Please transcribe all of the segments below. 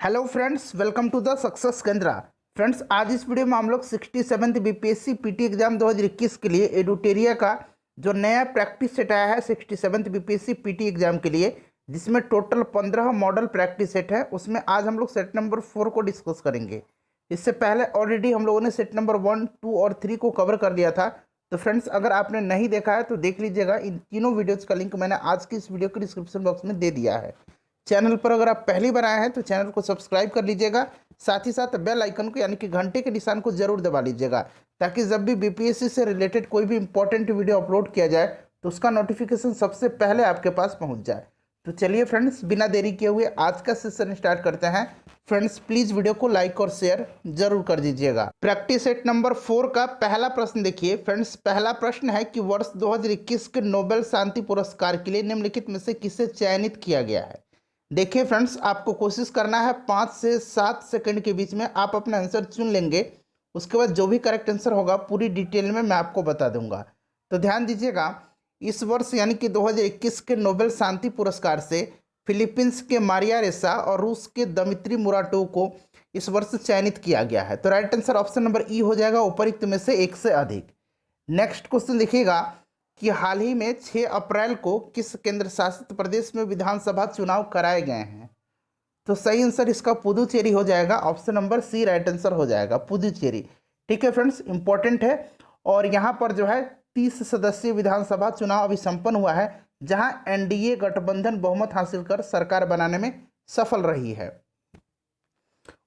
Hello friends, welcome to the success Kendra. Friends, आज इस video में हम लोग 67th बीपीएससी पीटी एग्जाम 2021 के लिए एडुटेरिया का जो नया प्रैक्टिस सेट आया है 67th बीपीएससी पीटी एग्जाम के लिए, जिसमें टोटल 15 मॉडल प्रैक्टिस सेट है, उसमें आज हम लोग सेट नंबर 4 को डिस्कस करेंगे। इससे पहले ऑलरेडी हम लोगों ने सेट नंबर 1, 2 और 3 को कवर कर लिया था। तो फ्रेंड्स, अगर आपने नहीं देखा है तो देख लीजिएगा। इन तीनों वीडियोज़ का लिंक मैंने आज की इस वीडियो के डिस्क्रिप्शन बॉक्स में दे दिया है। चैनल पर अगर आप पहली बार आए हैं तो चैनल को सब्सक्राइब कर लीजिएगा, साथ ही साथ बेल आइकन को यानी कि घंटे के निशान को जरूर दबा लीजिएगा, ताकि जब भी बीपीएससी से रिलेटेड कोई भी इंपॉर्टेंट वीडियो अपलोड किया जाए तो उसका नोटिफिकेशन सबसे पहले आपके पास पहुंच जाए। तो चलिए फ्रेंड्स, बिना देरी किए हुए आज का सेशन स्टार्ट करते हैं। फ्रेंड्स, प्लीज़ वीडियो को लाइक और शेयर जरूर कर दीजिएगा। प्रैक्टिस सेट नंबर 4 का पहला प्रश्न देखिए। फ्रेंड्स, पहला प्रश्न है कि वर्ष 2021 के नोबेल शांति पुरस्कार के लिए निम्नलिखित में से किसे चयनित किया गया है। देखिए फ्रेंड्स, आपको कोशिश करना है 5 से 7 सेकंड के बीच में आप अपना आंसर चुन लेंगे। उसके बाद जो भी करेक्ट आंसर होगा पूरी डिटेल में मैं आपको बता दूंगा। तो ध्यान दीजिएगा, इस वर्ष यानी कि 2021 के नोबेल शांति पुरस्कार से फिलीपींस के मारिया रेसा और रूस के दमित्री मुराटोव को इस वर्ष चयनित किया गया है। तो राइट आंसर ऑप्शन नंबर ई हो जाएगा, उपरोक्त में से एक से अधिक। नेक्स्ट क्वेश्चन देखिएगा कि हाल ही में 6 अप्रैल को किस केंद्र शासित प्रदेश में विधानसभा चुनाव कराए गए हैं। तो सही आंसर इसका पुदुचेरी हो जाएगा, option number C right answer हो जाएगा, पुदुचेरी। ठीक है फ्रेंड्स, इंपॉर्टेंट है। और यहाँ पर जो है 30 सदस्यीय विधानसभा चुनाव अभी संपन्न हुआ है, जहां एनडीए गठबंधन बहुमत हासिल कर सरकार बनाने में सफल रही है।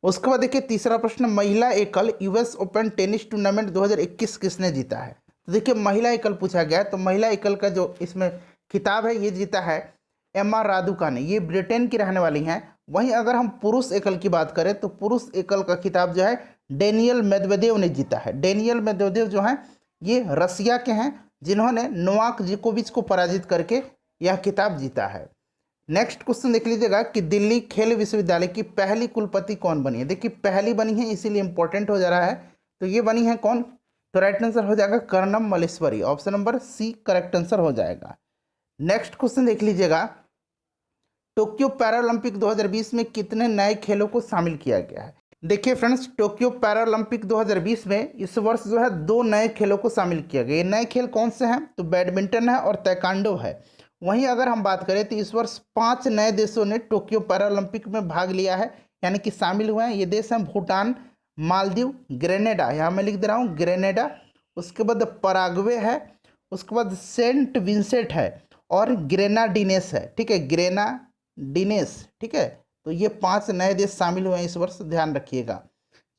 उसके बाद देखिए तीसरा प्रश्न, महिला एकल यूएस ओपन टेनिस टूर्नामेंट 2021 किसने जीता है। तो देखिए महिला एकल पूछा गया है, तो महिला एकल का जो इसमें खिताब है ये जीता है एम्मा रादुका ने, ये ब्रिटेन की रहने वाली हैं। वहीं अगर हम पुरुष एकल की बात करें तो पुरुष एकल का खिताब जो है डेनियल मेदवेदेव ने जीता है। डेनियल मेदवेदेव जो हैं ये रसिया के हैं, जिन्होंने नोवाक जोकोविच को पराजित करके यह खिताब जीता है। नेक्स्ट क्वेश्चन देख लीजिएगा कि दिल्ली खेल विश्वविद्यालय की पहली कुलपति कौन बनी है। देखिए पहली बनी है इसीलिए इंपॉर्टेंट हो जा रहा है। तो ये बनी है कौन, तो राइट आंसर हो जाएगा Karnam Malleswari, option number C correct answer हो जाएगा। नेक्स्ट क्वेश्चन देख लीजिएगा, टोक्यो पैरालंपिक 2020 में कितने नए खेलों को शामिल किया गया है। देखिए फ्रेंड्स, टोक्यो पैरालंपिक 2020 में इस वर्ष जो है 2 नए खेलों को शामिल किया गया। ये नए खेल कौन से हैं, तो बैडमिंटन है और ताइक्वांडो है। वहीं अगर हम बात करें तो इस वर्ष 5 नए देशों ने टोक्यो पैरालंपिक में भाग लिया है, यानी कि शामिल हुए हैं। ये देश हैं भूटान, मालदीव, ग्रेनेडा, यहाँ मैं लिख दे रहा हूँ ग्रेनेडा, उसके बाद पराग्वे है, उसके बाद सेंट विंसेंट है और ग्रेनाडिनेस है। ठीक है, ग्रेनाडिनेस। ठीक है, तो ये 5 नए देश शामिल हुए हैं इस वर्ष, ध्यान रखिएगा।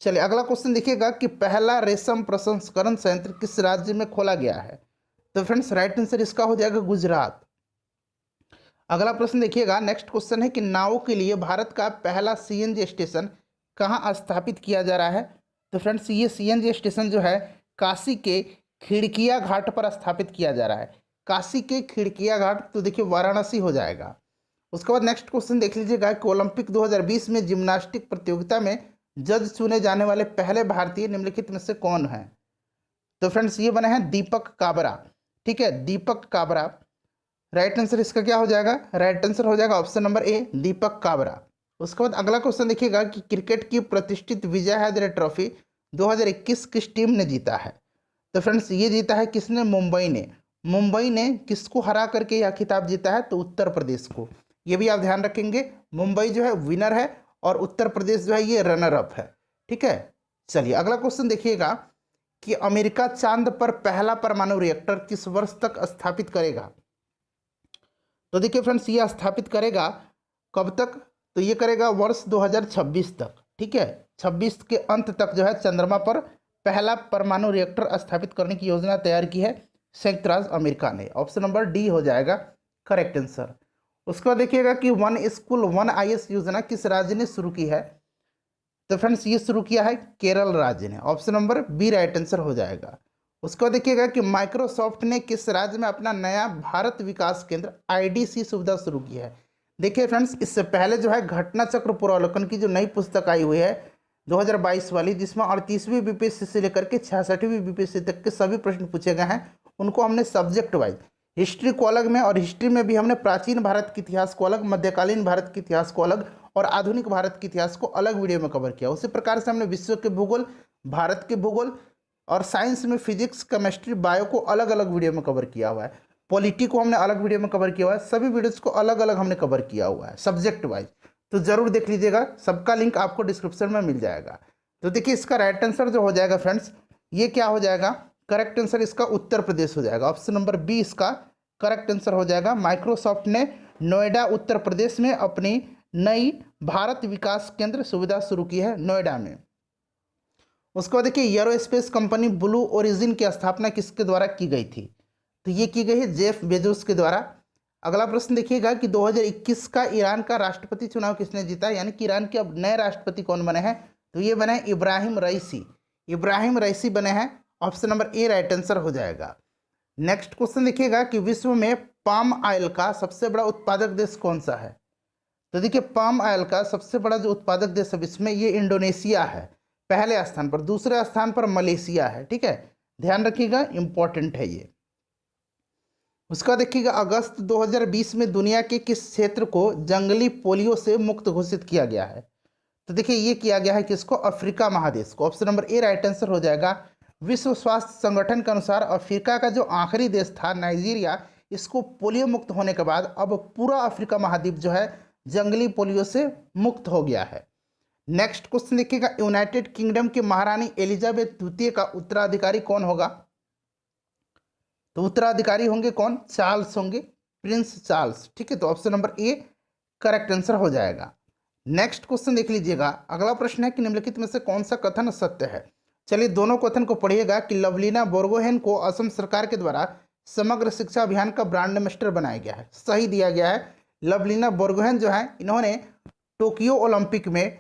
चलिए अगला क्वेश्चन देखिएगा कि पहला रेशम प्रसंस्करण संयंत्र किस राज्य में खोला गया है। तो फ्रेंड्स राइट आंसर इसका हो जाएगा गुजरात। अगला प्रश्न देखिएगा, नेक्स्ट क्वेश्चन है कि नावों के लिए भारत का पहला सीएनजी स्टेशन कहाँ स्थापित किया जा रहा है। तो फ्रेंड्स ये सीएनजी स्टेशन जो है काशी के खिड़किया घाट पर स्थापित किया जा रहा है। काशी के खिड़किया घाट, तो देखिए वाराणसी हो जाएगा। उसके बाद नेक्स्ट क्वेश्चन देख लीजिएगा कि ओलंपिक 2020 में जिम्नास्टिक प्रतियोगिता में जज चुने जाने वाले पहले भारतीय निम्नलिखित में से कौन है। तो फ्रेंड्स ये बने हैं दीपक काबरा। ठीक है, दीपक काबरा। राइट आंसर इसका क्या हो जाएगा, राइट आंसर हो जाएगा ऑप्शन नंबर ए दीपक काबरा। उसके बाद अगला क्वेश्चन देखिएगा कि क्रिकेट की प्रतिष्ठित विजय हजारे ट्रॉफी 2021 किस टीम ने जीता है। तो फ्रेंड्स ये जीता है किसने, मुंबई ने। मुंबई ने किसको हरा करके यह खिताब जीता है, तो उत्तर प्रदेश को। ये भी आप ध्यान रखेंगे, मुंबई जो है विनर है और उत्तर प्रदेश जो है ये रनर अप है। ठीक है, चलिए अगला क्वेश्चन देखिएगा कि अमेरिका चांद पर पहला परमाणु रिएक्टर किस वर्ष तक स्थापित करेगा। तो देखिए फ्रेंड्स ये स्थापित करेगा कब तक, तो ये करेगा वर्ष 2026 तक। ठीक है, 26 के अंत तक जो है चंद्रमा पर पहला परमाणु रिएक्टर स्थापित करने की योजना तैयार की है संयुक्त राज्य अमेरिका ने, ऑप्शन नंबर डी हो जाएगा करेक्ट आंसर। उसके बाद देखिएगा कि 1 स्कूल 1 आईएएस योजना किस राज्य ने शुरू की है। तो फ्रेंड्स ये शुरू किया है केरल राज्य ने, option number B right answer हो जाएगा। उसके बाद देखिएगा कि माइक्रोसॉफ्ट ने किस राज्य में अपना नया भारत विकास केंद्र आईडीसी सुविधा शुरू की है। देखिए फ्रेंड्स, इससे पहले जो है घटना चक्र पुनरावलोकन की जो नई पुस्तक आई हुई है 2022 वाली, जिसमें 38वीं बीपीएससी से लेकर के 66वीं बीपीएससी तक के सभी प्रश्न पूछे गए हैं, उनको हमने सब्जेक्ट वाइज हिस्ट्री को अलग में, और हिस्ट्री में भी हमने प्राचीन भारत के इतिहास को अलग, मध्यकालीन भारत के इतिहास को अलग और आधुनिक भारत के इतिहास को अलग वीडियो में कवर किया। उसी प्रकार से हमने विश्व के भूगोल, भारत के भूगोल और साइंस में फिजिक्स, केमिस्ट्री, बायो को अलग अलग वीडियो में कवर किया हुआ है। पॉलिटी को हमने अलग वीडियो में कवर किया हुआ है। सभी वीडियोज़ को अलग अलग हमने कवर किया हुआ है सब्जेक्ट वाइज, तो ज़रूर देख लीजिएगा। सबका लिंक आपको डिस्क्रिप्शन में मिल जाएगा। तो देखिए इसका राइट आंसर जो हो जाएगा फ्रेंड्स, ये क्या हो जाएगा, करेक्ट आंसर इसका उत्तर प्रदेश हो जाएगा। ऑप्शन नंबर बी इसका करेक्ट आंसर हो जाएगा। माइक्रोसॉफ्ट ने नोएडा उत्तर प्रदेश में अपनी नई भारत विकास केंद्र सुविधा शुरू की है नोएडा में। उसके बाद देखिए एरोस्पेस कंपनी ब्लू ओरिजिन की स्थापना किसके द्वारा की गई थी, तो ये की गई है जेफ बेजोस के द्वारा। अगला प्रश्न देखिएगा कि 2021 का ईरान का राष्ट्रपति चुनाव किसने जीता, यानी कि ईरान के अब नए राष्ट्रपति कौन बने हैं, तो ये बने इब्राहिम रईसी। इब्राहिम रईसी बने हैं। Option number A right answer हो जाएगा। नेक्स्ट क्वेश्चन देखिएगा कि विश्व में पाम ऑयल का सबसे बड़ा उत्पादक देश कौन सा है, तो देखिए पाम ऑयल का सबसे बड़ा जो उत्पादक देश है विश्व में, ये इंडोनेशिया है पहले स्थान पर। दूसरे स्थान पर मलेशिया है। ठीक है, ध्यान रखिएगा, इंपॉर्टेंट है ये। उसका देखिएगा अगस्त 2020 में दुनिया के किस क्षेत्र को जंगली पोलियो से मुक्त घोषित किया गया है, तो देखिए ये किया गया है किसको, अफ्रीका महादेश को। Option number A right answer हो जाएगा। विश्व स्वास्थ्य संगठन के अनुसार अफ्रीका का जो आखिरी देश था नाइजीरिया, इसको पोलियो मुक्त होने के बाद अब पूरा अफ्रीका महाद्वीप जो है जंगली पोलियो से मुक्त हो गया है। नेक्स्ट क्वेश्चन देखिएगा, यूनाइटेड किंगडम की महारानी एलिजाबेथ द्वितीय का उत्तराधिकारी कौन होगा, तो उत्तराधिकारी होंगे कौन, चार्ल्स होंगे, प्रिंस चार्ल्स। ठीक है, तो option number A correct answer हो जाएगा। नेक्स्ट क्वेश्चन देख लीजिएगा। अगला प्रश्न है कि निम्नलिखित में से कौन सा कथन सत्य है। चलिए दोनों कथन को पढ़िएगा कि लवलीना बोरगोहेन को असम सरकार के द्वारा समग्र शिक्षा अभियान का ब्रांड एम्बेसडर बनाया गया है, सही दिया गया है। लवलीना बोरगोहेन जो है इन्होंने टोक्यो ओलंपिक में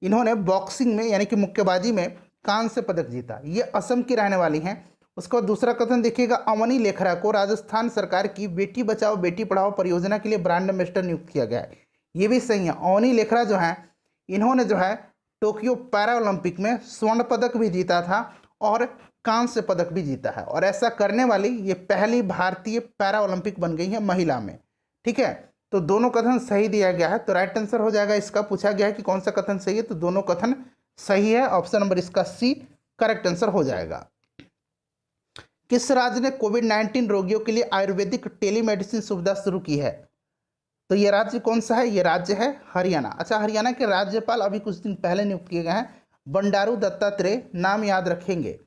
इन्होंने बॉक्सिंग में यानी कि मुक्केबाजी में कांस्य पदक जीता। ये असम की रहने वाली हैं। उसका दूसरा कथन देखिएगा, अवनी लेखरा को राजस्थान सरकार की बेटी बचाओ बेटी पढ़ाओ परियोजना के लिए ब्रांड एम्बेसडर नियुक्त किया गया है। ये भी सही है। अवनी लेखरा जो है इन्होंने जो है टोक्यो पैरा ओलंपिक में स्वर्ण पदक भी जीता था और कांस्य पदक भी जीता है, और ऐसा करने वाली ये पहली भारतीय पैरा ओलंपिक बन गई है महिला में। ठीक है, तो दोनों कथन सही दिया गया है, तो राइट आंसर हो जाएगा। इसका पूछा गया है कि कौन सा कथन सही है, तो दोनों कथन सही है। ऑप्शन नंबर इसका सी करेक्ट आंसर हो जाएगा। किस राज्य ने कोविड-19 रोगियों के लिए आयुर्वेदिक टेलीमेडिसिन सुविधा शुरू की है, तो ये राज्य कौन सा है, ये राज्य है हरियाणा। अच्छा, हरियाणा के राज्यपाल अभी कुछ दिन पहले नियुक्त किए गए हैं, बंडारू दत्तात्रेय, नाम याद रखेंगे।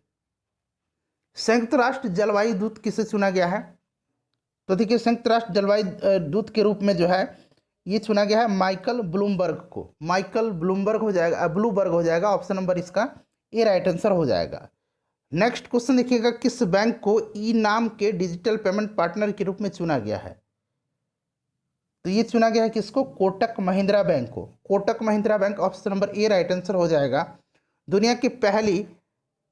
संयुक्त राष्ट्र जलवायु दूत किसे चुना गया है, तो देखिए संयुक्त राष्ट्र जलवायु दूत के रूप में जो है ये चुना गया है माइकल ब्लूमबर्ग को। माइकल ब्लूमबर्ग हो जाएगा, ब्लूबर्ग हो जाएगा। ऑप्शन नंबर इसका ए राइट आंसर हो जाएगा। नेक्स्ट क्वेश्चन देखिएगा, किस बैंक को ई नाम के डिजिटल पेमेंट पार्टनर के रूप में चुना गया है, तो ये चुना गया है किसको, कोटक महिंद्रा बैंक को। Kotak Mahindra bank, option number A right answer हो जाएगा। दुनिया की पहली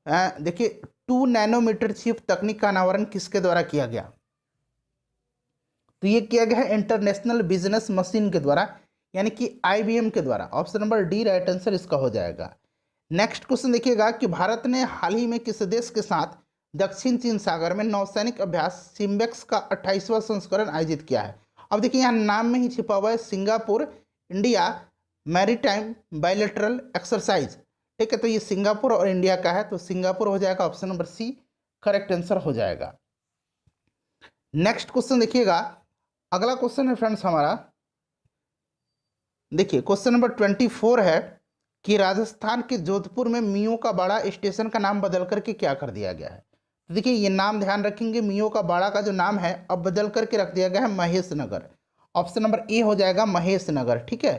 देखिए 2 नैनोमीटर चिप तकनीक का अनावरण किसके द्वारा किया गया, तो ये किया गया है इंटरनेशनल बिजनेस मशीन के द्वारा, यानी कि IBM के द्वारा। Option number D right answer इसका हो जाएगा। नेक्स्ट क्वेश्चन देखिएगा कि भारत ने हाल ही में किस देश के साथ दक्षिण चीन सागर में नौसैनिक अभ्यास सिम्बेक्स का 28वां संस्करण आयोजित किया है। अब देखिए यहाँ नाम में ही छिपा हुआ है Singapore India maritime bilateral exercise. ठीक है, तो ये सिंगापुर और इंडिया का है, तो सिंगापुर हो जाएगा। Option number C correct answer हो जाएगा। नेक्स्ट क्वेश्चन देखिएगा। अगला क्वेश्चन है फ्रेंड्स हमारा, देखिए क्वेश्चन नंबर 24 है कि राजस्थान के जोधपुर में मियो का बाड़ा स्टेशन का नाम बदल करके क्या कर दिया गया है, तो देखिए ये नाम ध्यान रखेंगे, मियो का बाड़ा का जो नाम है अब बदल करके रख दिया गया है महेश नगर। ऑप्शन नंबर ए हो जाएगा महेश नगर। ठीक है,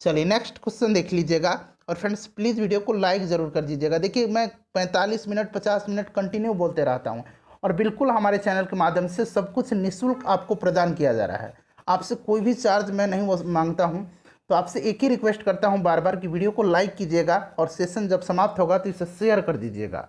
चलिए नेक्स्ट क्वेश्चन देख लीजिएगा। और फ्रेंड्स प्लीज़ वीडियो को लाइक ज़रूर कर दीजिएगा। देखिए मैं 45 मिनट 50 मिनट कंटिन्यू बोलते रहता हूँ, और बिल्कुल हमारे चैनल के माध्यम से सब कुछ निःशुल्क आपको प्रदान किया जा रहा है। आपसे कोई भी चार्ज मैं नहीं मांगता हूँ, तो आपसे एक ही रिक्वेस्ट करता हूँ बार बार कि वीडियो को लाइक कीजिएगा, और सेशन जब समाप्त होगा तो इसे शेयर कर दीजिएगा।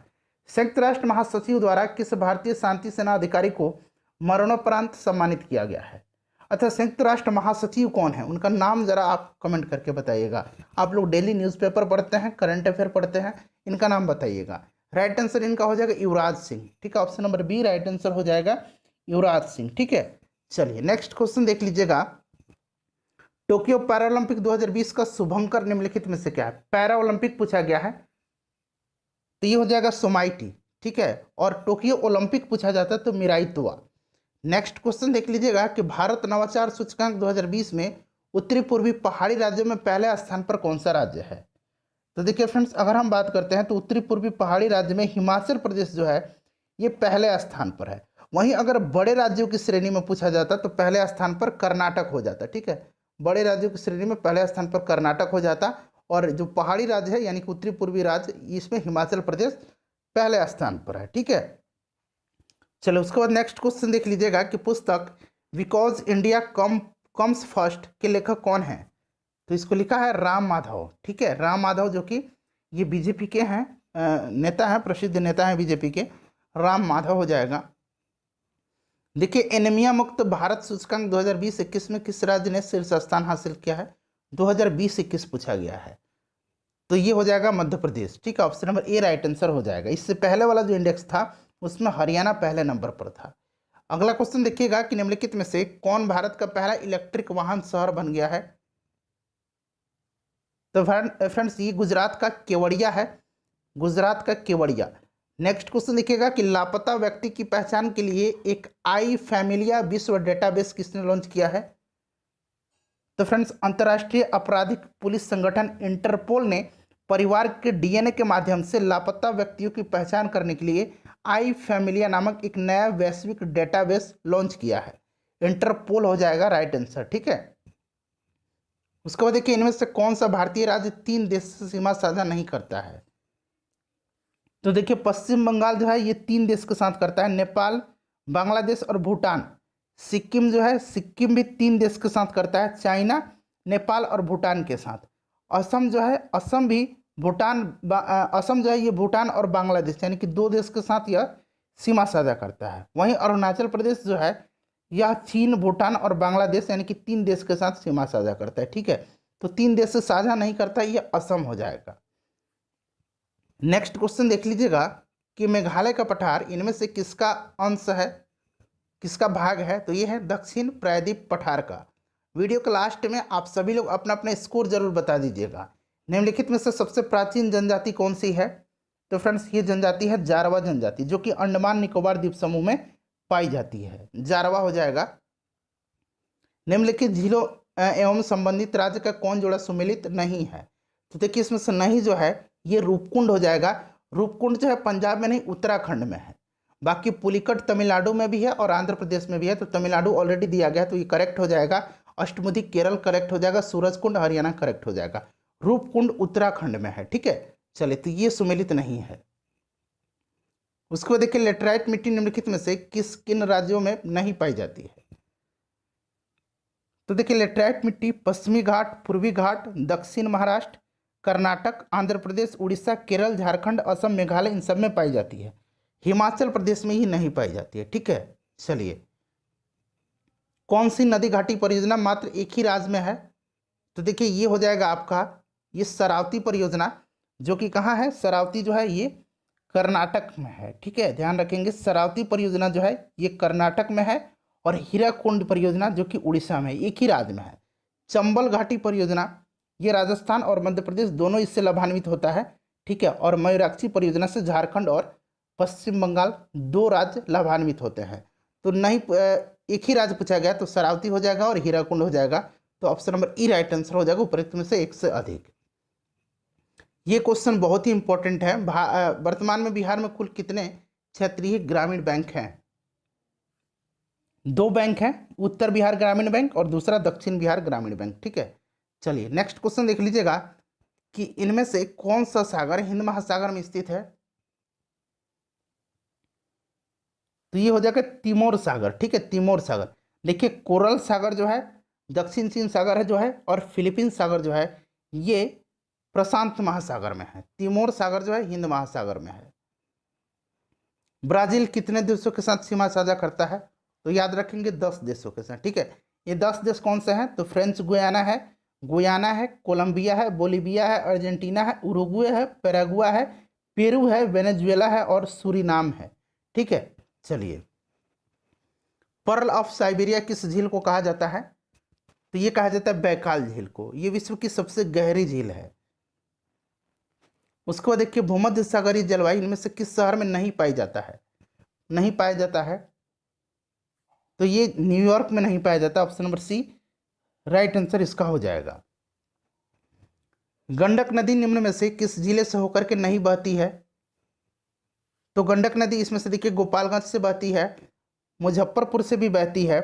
संयुक्त राष्ट्र महासचिव द्वारा किस भारतीय शांति सेना अधिकारी को मरणोपरांत सम्मानित किया गया है। अच्छा, संयुक्त राष्ट्र महासचिव कौन है, उनका नाम जरा आप कमेंट करके बताइएगा। आप लोग डेली न्यूज़पेपर पढ़ते हैं, करंट अफेयर पढ़ते हैं, इनका नाम बताइएगा। राइट आंसर इनका हो जाएगा युवराज सिंह। ठीक है, option number B right answer हो जाएगा युवराज सिंह। ठीक है, चलिए नेक्स्ट क्वेश्चन देख लीजिएगा। टोक्यो पैरालंपिक 2020 का शुभंकर निम्नलिखित में से क्या है? पैरा ओलंपिक पूछा गया है तो ये हो जाएगा सोमाइटी, ठीक है। और टोक्यो ओलंपिक पूछा जाता है तो मिराई तोआ। नेक्स्ट क्वेश्चन देख लीजिएगा कि भारत नवाचार सूचकांक 2020 में उत्तरी पूर्वी पहाड़ी राज्यों में पहले स्थान पर कौन सा राज्य है? तो देखिए फ्रेंड्स, अगर हम बात करते हैं तो उत्तरी पूर्वी पहाड़ी राज्य में हिमाचल प्रदेश जो है ये पहले स्थान पर है। वहीं अगर बड़े राज्यों की श्रेणी में पूछा जाता तो पहले स्थान पर कर्नाटक हो जाता, ठीक है। बड़े राज्यों की श्रेणी में पहले स्थान पर कर्नाटक हो जाता, और जो पहाड़ी राज्य है यानी कि उत्तरी पूर्वी राज्य, इसमें हिमाचल प्रदेश पहले स्थान पर है, ठीक है। चलो उसके बाद नेक्स्ट क्वेश्चन देख लीजिएगा कि पुस्तक बिकॉज इंडिया कम्स फर्स्ट के लेखक कौन है? तो इसको लिखा है राम माधव, ठीक है। राम माधव जो कि ये बीजेपी के हैं, नेता हैं, प्रसिद्ध नेता हैं बीजेपी के, राम माधव हो जाएगा। देखिए एनीमिया मुक्त भारत सूचकांक 2020-21 में किस राज्य ने शीर्ष स्थान हासिल किया है? 2020-21 पूछा गया है तो ये हो जाएगा मध्य प्रदेश, ठीक है। Option number A right answer हो जाएगा। इससे पहले वाला जो इंडेक्स था उसमें हरियाणा पहले नंबर पर था। अगला क्वेश्चन देखिएगा कि निम्नलिखित में से कौन भारत का पहला इलेक्ट्रिक वाहन शहर बन गया है? तो फ्रेंड्स ये गुजरात का केवड़िया है, गुजरात का केवड़िया। नेक्स्ट क्वेश्चन देखिएगा कि लापता व्यक्ति की पहचान के लिए एक आई फैमिलिया विश्व डेटाबेस किसने लॉन्च किया है? तो फ्रेंड्स अंतर्राष्ट्रीय आपराधिक पुलिस संगठन इंटरपोल ने परिवार के डीएनए के माध्यम से लापता व्यक्तियों की पहचान करने के लिए आई फैमिलिया नामक एक नया वैश्विक डेटाबेस लॉन्च किया है। इंटरपोल हो जाएगा राइट आंसर, ठीक है। उसके बाद देखिए इनमें से कौन सा भारतीय राज्य 3 देश से सीमा साझा नहीं करता है? तो देखिए पश्चिम बंगाल जो है ये 3 देश के साथ करता है, नेपाल, बांग्लादेश और भूटान। सिक्किम जो है, सिक्किम भी 3 देश के साथ करता है, चाइना, नेपाल और भूटान के साथ। असम जो है, असम भी भूटान, असम जो है ये भूटान और बांग्लादेश यानी कि 2 देश के साथ यह सीमा साझा करता है। वहीं अरुणाचल प्रदेश जो है यह चीन, भूटान और बांग्लादेश यानी कि 3 देश के साथ सीमा साझा करता है, ठीक है। तो 3 देश से साझा नहीं करता, यह असम हो जाएगा। नेक्स्ट क्वेश्चन देख लीजिएगा कि मेघालय का पठार इनमें से किसका अंश है, किसका भाग है? तो ये है दक्षिण प्रायद्वीप पठार का। वीडियो के लास्ट में आप सभी लोग अपना अपना स्कोर जरूर बता दीजिएगा। निम्नलिखित में से सबसे प्राचीन जनजाति कौन सी है? तो फ्रेंड्स ये जनजाति है जारवा जनजाति, जो कि अंडमान निकोबार द्वीप समूह में पाई जाती है। जारवा हो जाएगा। निम्नलिखित झीलों एवं संबंधित राज्य का कौन जोड़ा सुमेलित नहीं है? तो देखिए इसमें से नहीं जो है ये रूपकुंड हो जाएगा। रूपकुंड जो है पंजाब में नहीं उत्तराखंड में है। बाकी पुलिकट तमिलनाडु में भी है और आंध्र प्रदेश में भी है, तो तमिलनाडु ऑलरेडी दिया गया तो ये करेक्ट हो जाएगा। अष्टमुदी केरल करेक्ट हो जाएगा, सूरजकुंड हरियाणा करेक्ट हो जाएगा। रूपकुंड उत्तराखंड में है, ठीक है। चलिए तो ये सुमेलित नहीं है। उसके बाद देखिए लेटराइट मिट्टी निम्नलिखित में से किन राज्यों में नहीं पाई जाती है? तो देखिए लेटराइट मिट्टी पश्चिमी घाट, पूर्वी घाट, दक्षिण महाराष्ट्र, कर्नाटक, आंध्र प्रदेश, उड़ीसा, केरल, झारखंड, असम, मेघालय इन सब में पाई जाती है। हिमाचल प्रदेश में ही नहीं पाई जाती है, ठीक है। चलिए कौन सी नदी घाटी परियोजना मात्र एक ही राज्य में है? तो देखिए ये हो जाएगा आपका ये शरावती परियोजना, जो कि कहाँ है? शरावती जो है ये कर्नाटक में है, ठीक है। ध्यान रखेंगे शरावती परियोजना जो है ये कर्नाटक में है, और हीराकुंड परियोजना जो कि उड़ीसा में, एक ही राज्य में है। चंबल घाटी परियोजना ये राजस्थान और मध्य प्रदेश दोनों इससे लाभान्वित होता है, ठीक है। और मयूराक्षी परियोजना से झारखंड और पश्चिम बंगाल 2 राज्य लाभान्वित होते हैं। तो नहीं एक ही राज्य पूछा गया तो शरावती हो जाएगा और हीराकुंड हो जाएगा। तो ऑप्शन नंबर ई राइट आंसर हो जाएगा, उपरोक्त में से एक से अधिक। ये क्वेश्चन बहुत ही इंपॉर्टेंट है। वर्तमान में बिहार में कुल कितने क्षेत्रीय ग्रामीण बैंक हैं? 2 बैंक हैं, उत्तर बिहार ग्रामीण बैंक और दूसरा दक्षिण बिहार ग्रामीण बैंक, ठीक है। चलिए नेक्स्ट क्वेश्चन देख लीजिएगा कि इनमें से कौन सा सागर हिंद महासागर में स्थित है? तो ये हो जाएगा तिमोर सागर, ठीक है। तिमोर सागर। देखिए कोरल सागर जो है दक्षिण चीन सागर है जो है, और फिलीपींस सागर जो है ये प्रशांत महासागर में है। तिमोर सागर जो है हिंद महासागर में है। ब्राजील कितने देशों के साथ सीमा साझा करता है? तो याद रखेंगे 10 देशों के साथ, ठीक है। ये 10 देश कौन से हैं? तो फ्रेंच गुयाना है, कोलंबिया है, बोलीविया है, अर्जेंटीना है, उरुग्वे है, पैरागुआ है, पेरू है, वेनेजुएला है और सूरीनाम है, ठीक है। चलिए पर्ल ऑफ साइबेरिया किस झील को कहा जाता है? तो ये कहा जाता है बैकाल झील को। ये विश्व की सबसे गहरी झील है। उसके बाद देखिए भूमध्य सागरीय जलवायु इनमें से किस शहर में नहीं पाई जाता है? नहीं पाया जाता है तो ये न्यूयॉर्क में नहीं पाया जाता। Option number C right answer इसका हो जाएगा। गंडक नदी निम्न में से किस जिले से होकर के नहीं बहती है? तो गंडक नदी इसमें से देखिए गोपालगंज से बहती है, मुजफ्फरपुर से भी बहती है,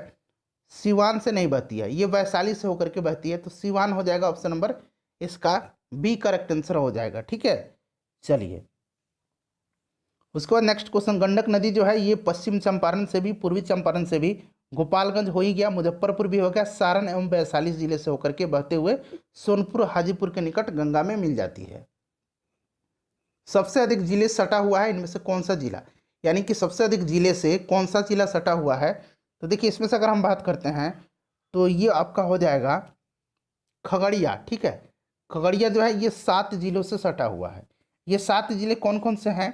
सीवान से नहीं बहती है, ये वैशाली से होकर के बहती है। तो सीवान हो जाएगा ऑप्शन नंबर इसका बी करेक्ट आंसर हो जाएगा। ठीक है, चलिए उसके बाद नेक्स्ट क्वेश्चन। गंडक नदी जो है ये पश्चिम चंपारण से भी, पूर्वी चंपारण से भी, गोपालगंज हो ही गया, मुजफ्फरपुर भी हो गया, सारण एवं वैशाली जिले से होकर के बहते हुए सोनपुर हाजीपुर के निकट गंगा में मिल जाती है। सबसे अधिक जिले सटा हुआ है इनमें से कौन सा जिला, यानी कि सबसे अधिक जिले से कौन सा जिला सटा हुआ है? तो देखिए इसमें से अगर हम बात करते हैं तो ये आपका हो जाएगा खगड़िया। ठीक है, खगड़िया जो है ये 7 जिलों से सटा हुआ है। ये 7 जिले कौन कौन से हैं?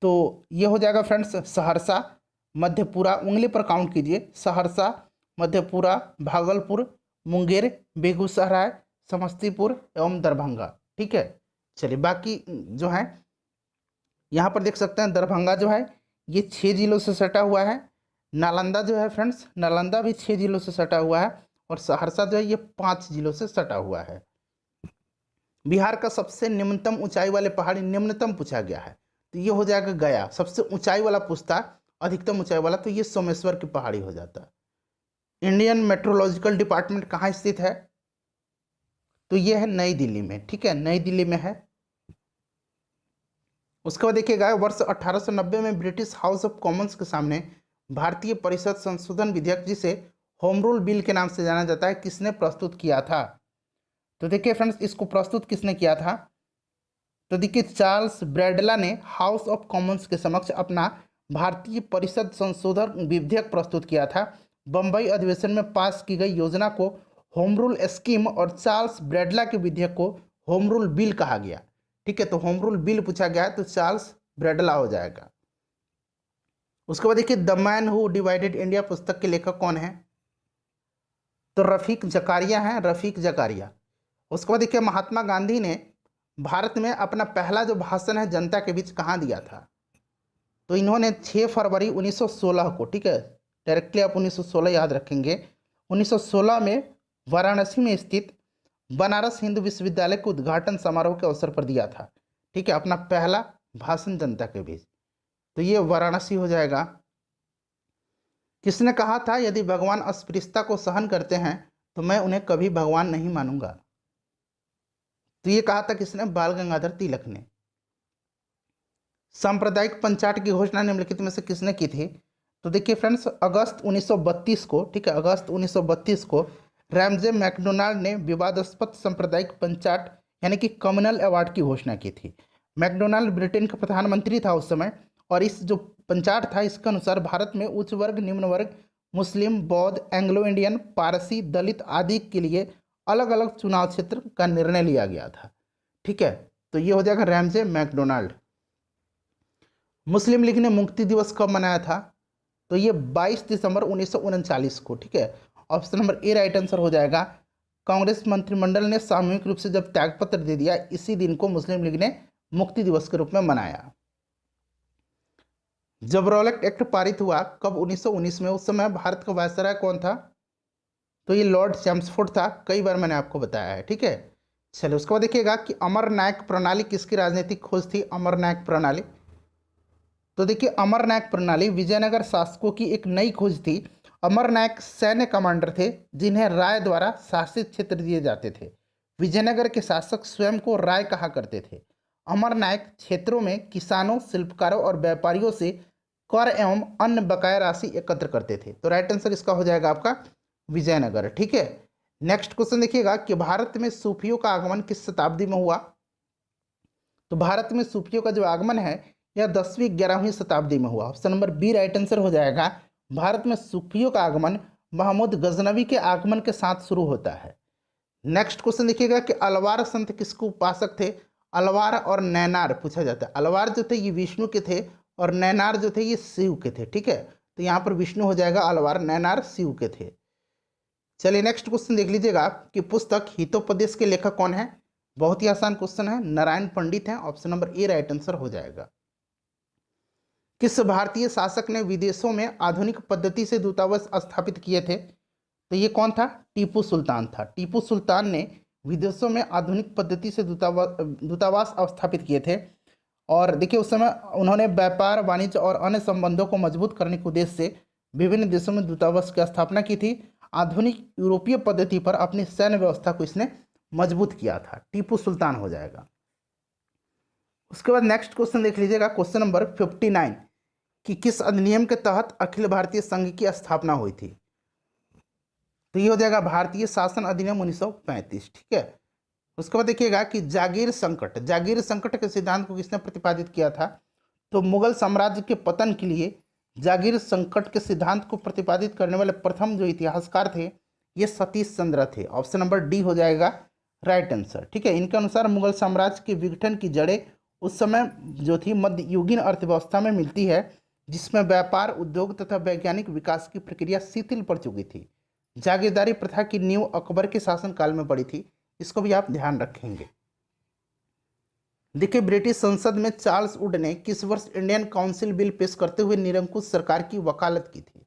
तो ये हो जाएगा फ्रेंड्स सहरसा, मधेपुरा, उंगली पर काउंट कीजिए, सहरसा, मधेपुरा, भागलपुर, मुंगेर, बेगूसराय, समस्तीपुर एवं दरभंगा। ठीक है, चलिए बाकी जो है यहाँ पर देख सकते हैं दरभंगा जो है ये 6 जिलों से सटा हुआ है। नालंदा जो है फ्रेंड्स, नालंदा भी 6 जिलों से सटा हुआ है। और सहरसा जो है ये 5 जिलों से सटा हुआ है। बिहार का सबसे निम्नतम ऊंचाई वाले पहाड़ी निम्नतम पूछा गया है तो ये हो जाएगा गया। सबसे ऊंचाई वाला पूछता अधिकतम ऊंचाई वाला तो ये सोमेश्वर की पहाड़ी हो जाता। इंडियन मेट्रोलॉजिकल डिपार्टमेंट कहाँ स्थित है? तो ये है नई दिल्ली में। ठीक है, नई दिल्ली में है। उसके बाद देखिएगा वर्ष 1890 में ब्रिटिश हाउस ऑफ कॉमन्स के सामने भारतीय परिषद संशोधन विधेयक जिसे होम रूल बिल के नाम से जाना जाता है किसने प्रस्तुत किया था? तो देखिए फ्रेंड्स इसको प्रस्तुत किसने किया था? तो देखिए चार्ल्स ब्रैडला ने हाउस ऑफ कॉमन्स के समक्ष अपना भारतीय परिषद संशोधन विधेयक प्रस्तुत किया था। बम्बई अधिवेशन में पास की गई योजना को होम रूल स्कीम और चार्ल्स ब्रैडला के विधेयक को होम रूल बिल कहा गया। ठीक है, तो होम रूल बिल पूछा गया है तो चार्ल्स ब्रैडला हो जाएगा। उसके बाद देखिए the man who divided India पुस्तक के लेखक कौन है? तो रफीक जकारिया हैं, रफीक जकारिया। उसके बाद देखिए महात्मा गांधी ने भारत में अपना पहला जो भाषण है जनता के बीच कहाँ दिया था? तो इन्होंने 6 फरवरी 1916 को, ठीक है डायरेक्टली आप 1916 याद रखेंगे, 1916 में वाराणसी में स्थित बनारस हिंदू विश्वविद्यालय के उद्घाटन समारोह के अवसर पर दिया था। ठीक है, अपना पहला भाषण जनता के बीच, तो ये वाराणसी हो जाएगा। किसने कहा था यदि भगवान अस्पृश्यता को सहन करते हैं तो मैं उन्हें कभी भगवान नहीं मानूंगा? तो ये कहा था किसने? बाल गंगाधर तिलक ने। सांप्रदायिक पंचायत की घोषणा निम्नलिखित में से किसने की थी? तो देखिए फ्रेंड्स अगस्त 1932 को, ठीक है अगस्त 1932 को रैमजे मैकडोनाल्ड ने विवादास्पद सांप्रदायिक पंचायत यानी कि कम्युनल अवार्ड की घोषणा की थी। मैकडोनाल्ड ब्रिटेन का प्रधानमंत्री था उस समय और इस जो पंचायत था इसके अनुसार भारत में उच्च वर्ग, निम्न वर्ग, मुस्लिम, बौद्ध, एंग्लो इंडियन, पारसी, दलित आदि के लिए अलग अलग चुनाव क्षेत्र का निर्णय लिया गया था। ठीक है, तो ये हो जाएगा रैमजे मैकडोनाल्ड। मुस्लिम लीग ने मुक्ति दिवस कब मनाया था? तो ये 22 दिसंबर 1939 को। ठीक है, option number A right answer हो जाएगा। कांग्रेस मंत्रिमंडल ने सामूहिक रूप से जब त्यागपत्र दे दिया इसी दिन को मुस्लिम लीग ने मुक्ति दिवस के रूप में मनाया। जब रॉलेट एक्ट पारित हुआ कब? 1919 में। उस समय भारत का वायसराय कौन था? तो ये लॉर्ड चैम्सफोर्ड था, कई बार मैंने आपको बताया है। ठीक है, चलिए उसके बाद देखिएगा कि अमर नायक प्रणाली किसकी राजनीतिक खोज थी? अमर नायक प्रणाली, तो देखिए अमर नायक प्रणाली विजयनगर शासकों की एक नई खोज थी। अमर नायक सैन्य कमांडर थे जिन्हें राय द्वारा शासित क्षेत्र दिए जाते थे। विजयनगर के शासक स्वयं को राय कहा करते थे। अमर नायक क्षेत्रों में किसानों, शिल्पकारों और व्यापारियों से कर एवं अन्य बकाया राशि एकत्र करते थे। तो राइट आंसर इसका हो जाएगा आपका विजयनगर। ठीक है, नेक्स्ट क्वेश्चन देखिएगा कि भारत में सूफियों का आगमन किस शताब्दी में हुआ? तो भारत में सूफियों का जो आगमन है यह 10वीं 11वीं शताब्दी में हुआ। Option number B right answer हो जाएगा। भारत में सूफियों का आगमन महमूद गजनवी के आगमन के साथ शुरू होता है। नेक्स्ट क्वेश्चन देखिएगा कि अलवार संत किसको उपासक थे? अलवार और नैनार पूछा जाता है। अलवार जो थे ये विष्णु के थे और नैनार जो थे ये शिव के थे। ठीक है, तो यहाँ पर विष्णु हो जाएगा, अलवार, नैनार शिव के थे। चलिए नेक्स्ट क्वेश्चन देख लीजिएगा कि पुस्तक हितोपदेश के लेखक कौन है। बहुत ही आसान क्वेश्चन है, नारायण पंडित हैं। Option number A right answer हो जाएगा। किस भारतीय शासक ने विदेशों में आधुनिक पद्धति से दूतावास स्थापित किए थे? तो ये कौन था? टीपू सुल्तान था। टीपू सुल्तान ने विदेशों में आधुनिक पद्धति से दूतावास स्थापित किए थे। और देखिए उस समय उन्होंने व्यापार वाणिज्य और अन्य संबंधों को मजबूत करने के उद्देश्य से विभिन्न देशों में दूतावास की स्थापना की थी। आधुनिक यूरोपीय पद्धति पर अपनी सैन्य व्यवस्था को इसने मजबूत किया था। टीपू सुल्तान हो जाएगा। उसके बाद नेक्स्ट क्वेश्चन देख लीजिएगा, क्वेश्चन नंबर 59 कि किस अधिनियम के तहत अखिल भारतीय संघ की स्थापना हुई थी? तो ये हो जाएगा भारतीय शासन अधिनियम 1935। ठीक है। उसके बाद देखिएगा कि जागीर संकट के सिद्धांत को किसने प्रतिपादित किया था? तो मुगल साम्राज्य के पतन के लिए जागीर संकट के सिद्धांत को प्रतिपादित करने वाले प्रथम जो इतिहासकार थे ये सतीश चंद्र थे। ऑप्शन नंबर डी हो जाएगा राइट आंसर। ठीक है। इनके अनुसार मुगल साम्राज्य के विघटन की जड़ें उस समय जो थी मध्ययुगीन अर्थव्यवस्था में मिलती है, जिसमें व्यापार, उद्योग तथा वैज्ञानिक विकास की प्रक्रिया शिथिल पड़ चुकी थी। जागीरदारी प्रथा की नींव अकबर के शासनकाल में पड़ी थी। इसको भी आप ध्यान रखेंगे। देखिए ब्रिटिश संसद में चार्ल्स वुड ने किस वर्ष इंडियन काउंसिल बिल पेश करते हुए निरंकुश सरकार की वकालत की थी?